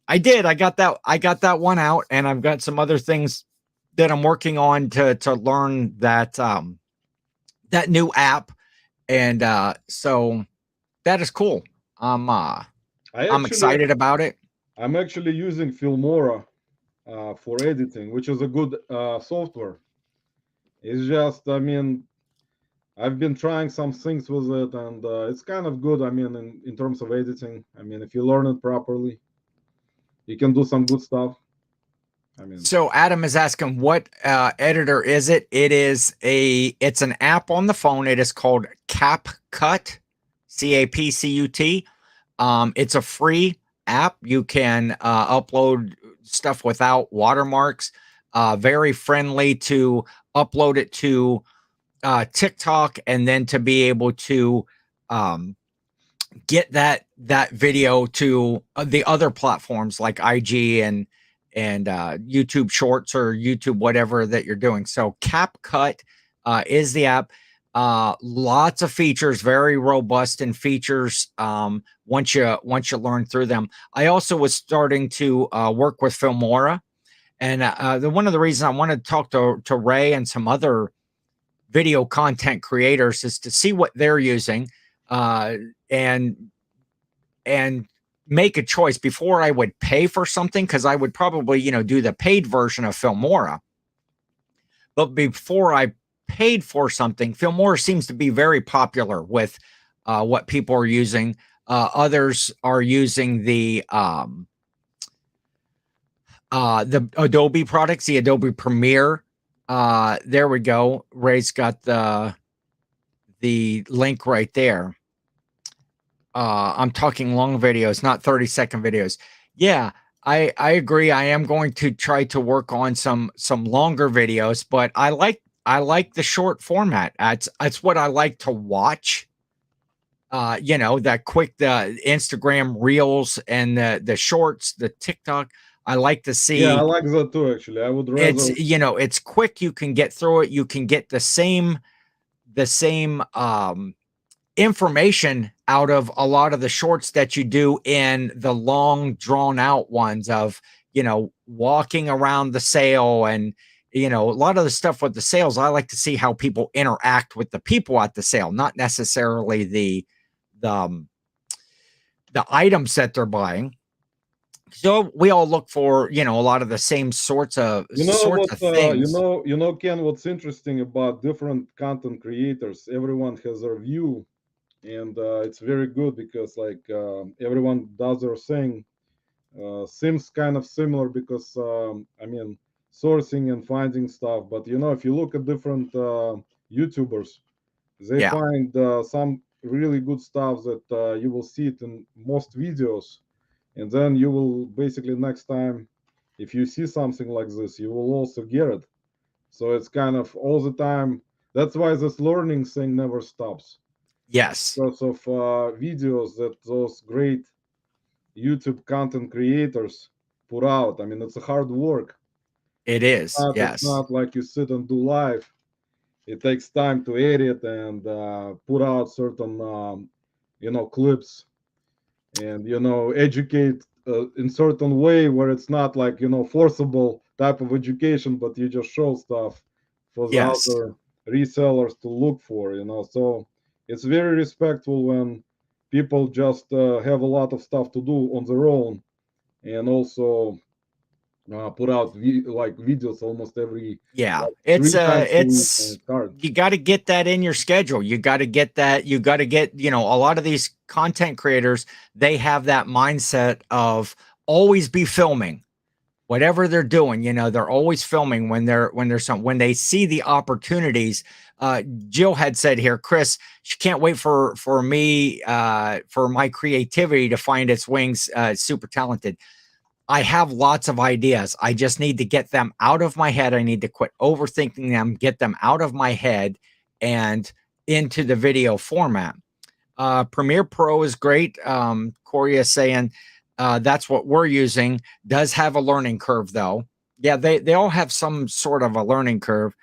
I did. I got that one out, and I've got some other things that I'm working on to learn that that new app. And so that is cool. I'm excited about it. I'm actually using Filmora for editing, which is a good software. It's just, I mean, I've been trying some things with it, and it's kind of good. I mean, in terms of editing, I mean, if you learn it properly, you can do some good stuff. So Adam is asking, what editor is it? It's an app on the phone. It is called CapCut, CAPCUT. It's a free app. You can upload stuff without watermarks. Very friendly to upload it to TikTok, and then to be able to get that video to the other platforms like IG and YouTube Shorts or YouTube whatever that you're doing. So CapCut is the app. Lots of features, very robust in features. Once you learn through them, I also was starting to work with Filmora, and one of the reasons I wanted to talk to Ray and some other video content creators is to see what they're using, and and make a choice before I would pay for something, because I would probably, do the paid version of Filmora. But before I paid for something, Filmora seems to be very popular with what people are using. Others are using the Adobe products, the Adobe Premiere. There we go. Ray's got the link right there. I'm talking long videos, not 30-second videos. Yeah, I agree. I am going to try to work on some longer videos, but I like the short format. It's what I like to watch. That quick, the Instagram reels and the shorts, the TikTok. I like to Yeah, I see like that too. Actually, I would rather. it's quick. You can get through it. You can get the same information out of a lot of the shorts that you do in the long drawn out ones of, walking around the sale, and a lot of the stuff with the sales. I like to see how people interact with the people at the sale, not necessarily the um, the items that they're buying. So we all look for, a lot of the same sorts of You know what? things. Ken. What's interesting about different content creators? Everyone has their view, and it's very good because everyone does their thing. Seems kind of similar because I mean sourcing and finding stuff. But if you look at different YouTubers, they Yeah. find some really good stuff that you will see it in most videos, and then you will basically next time, if you see something like this, you will also get it. So it's kind of all the time. That's why this learning thing never stops Yes, because of videos that those great YouTube content creators put out. I mean, it's a hard work. it It's is. not. It's Yes. not like you sit and do live. It takes time to edit and put out certain, clips, and educate in certain way where it's not like forcible type of education, but you just show stuff for the Yes. other resellers to look for. So it's very respectful when people just have a lot of stuff to do on their own, and also put out videos almost every Yeah, like 3 times a week, and it's hard. you got to get that in your schedule. You got to get that. You got to get, a lot of these content creators, they have that mindset of always be filming whatever they're doing. They're always filming when they see the opportunities. Jill had said here, Chris, she can't wait for me, for my creativity to find its wings. Super talented. I have lots of ideas. I just need to get them out of my head. I need to quit overthinking them, get them out of my head and into the video format. Premiere Pro is great. Corey is saying that's what we're using. Does have a learning curve though. Yeah, they all have some sort of a learning curve.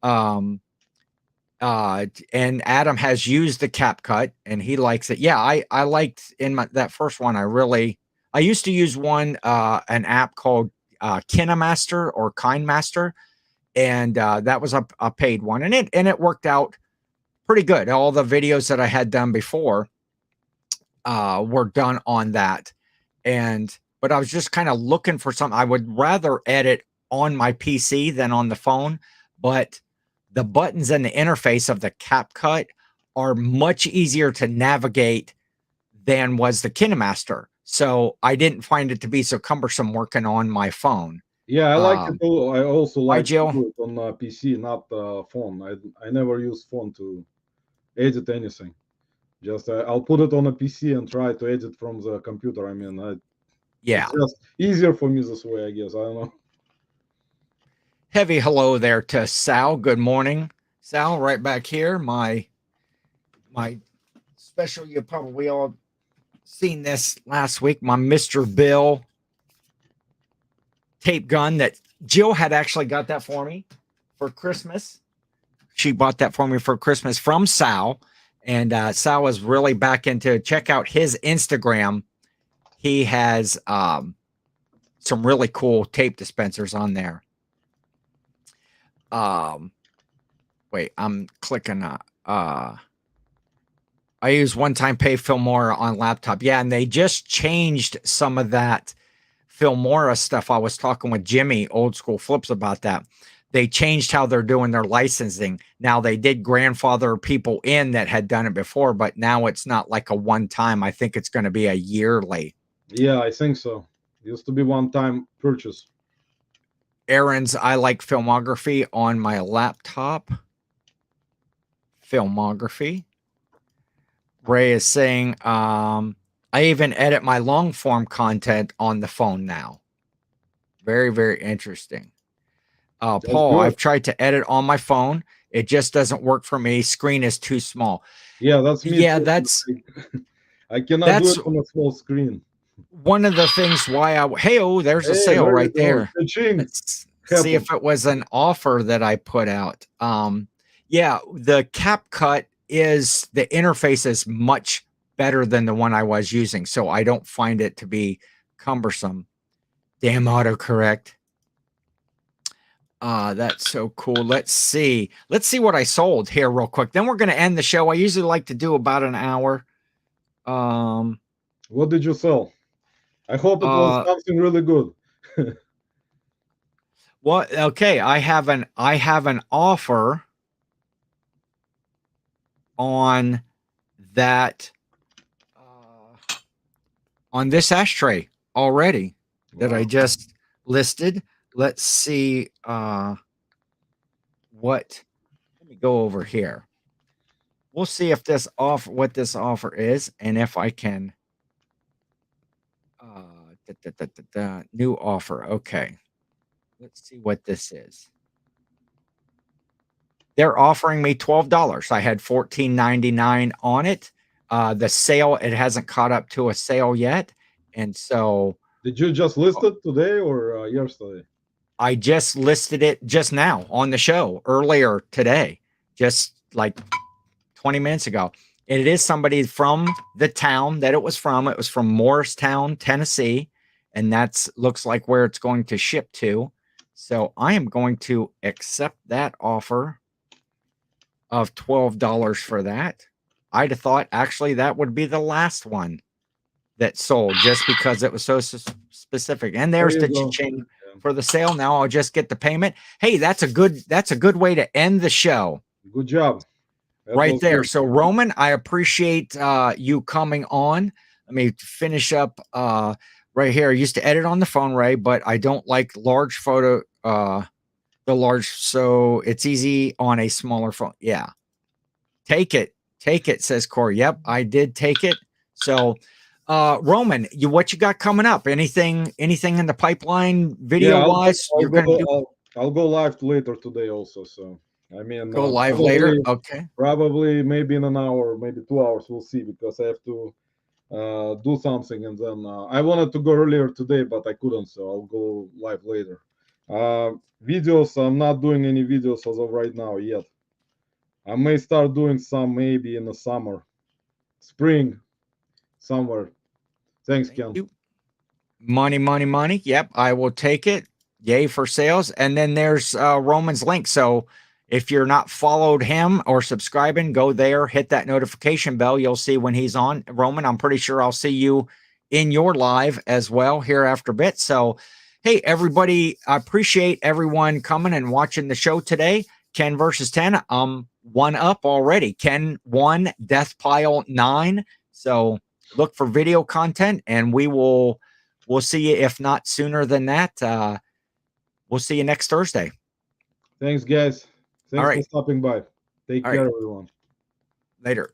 Um, and Adam has used the CapCut and he likes it. Yeah, I liked in that first one. I used to use an app called KineMaster or KindMaster, and that was a paid one, and it worked out pretty good. All the videos that I had done before were done on that, but I was just kind of looking for something. I would rather edit on my PC than on the phone, but the buttons and the interface of the CapCut are much easier to navigate than was the KineMaster. So I didn't find it to be so cumbersome working on my phone. Yeah, I like it. I also Hi, like to Jill. do it on PC, not phone. I never use phone to edit anything. Just I'll put it on a PC and try to edit from the computer. I mean, it's Yeah. just easier for me this way, I guess. I don't know. Heavy hello there to Sal. Good morning. Sal, right back here. My special, you probably all seen this last week. My Mr. Bill tape gun that Jill had actually got that for me for Christmas. She bought that for me for Christmas from Sal. And Sal was really back into, check out his Instagram. He has some really cool tape dispensers on there. Wait, I'm clicking. I use one-time pay Filmora on laptop. Yeah, and they just changed some of that Filmora stuff. I was talking with Jimmy, Old School Flips, about that. They changed how they're doing their licensing. Now, they did grandfather people in that had done it before, but now it's not like a one-time. I think it's going to be a yearly. Yeah, I think so. It used to be one-time purchase. Aaron's I like filmography on my laptop. Filmography. Ray is saying, I even edit my long form content on the phone now. Very, very interesting. Paul, I've tried to edit on my phone. It just doesn't work for me. Screen is too small. Yeah, that's me. Yeah, too. I cannot do it on a small screen. One of the things why there's a sale right there. Let's see if it was an offer that I put out. Yeah, the CapCut is, the interface is much better than the one I was using, so I don't find it to be cumbersome. Damn autocorrect. That's so cool. Let's see what I sold here real quick. Then we're going to end the show. I usually like to do about an hour. What did you sell? I hope it was something really good. Well, okay, I have an offer on that on this ashtray already that I just listed. Let's see let me go over here. We'll see if this offer, what this offer is, and if I can new offer. Okay. Let's see what this is. They're offering me $12. I had $14.99 on it. The sale, it hasn't caught up to a sale yet. And so did you just list it today or yesterday? I just listed it just now on the show earlier today, just like 20 minutes ago. And it is somebody from the town that it was from. It was from Morristown, Tennessee. And that's looks like where it's going to ship to. So I am going to accept that offer of $12 for that. I'd have thought actually that would be the last one that sold just because it was so specific. And there's the cha-ching for the sale. Now I'll just get the payment. Hey, that's a good way to end the show. Good job. Right there. Good. So Roman, I appreciate you coming on. Let me finish up right here. I used to edit on the phone, Ray, but I don't like large photo, the large, so it's easy on a smaller phone. Yeah. Take it, says Corey. Yep, I did take it. So Roman, what you got coming up? Anything in the pipeline video wise? I'll go live later today also. So I mean, go live later. Okay. Probably maybe in an hour, maybe 2 hours. We'll see, because I have to do something, and then I wanted to go earlier today, but I couldn't, so I'll go live later. Videos, I'm not doing any videos as of right now yet. I may start doing some maybe in the summer, spring, somewhere. Thanks, Ken. Money. Yep, I will take it. Yay for sales. And then there's Roman's link. So if you're not followed him or subscribing, go there, hit that notification bell. You'll see when he's on. Roman, I'm pretty sure I'll see you in your live as well here after a bit. So, hey, everybody, I appreciate everyone coming and watching the show today. Ken versus 10. One up already. Ken 1, Death Pile 9. So look for video content, and we'll see you, if not sooner than that. We'll see you next Thursday. Thanks, guys. Thanks for stopping by. Take care, everyone. Later.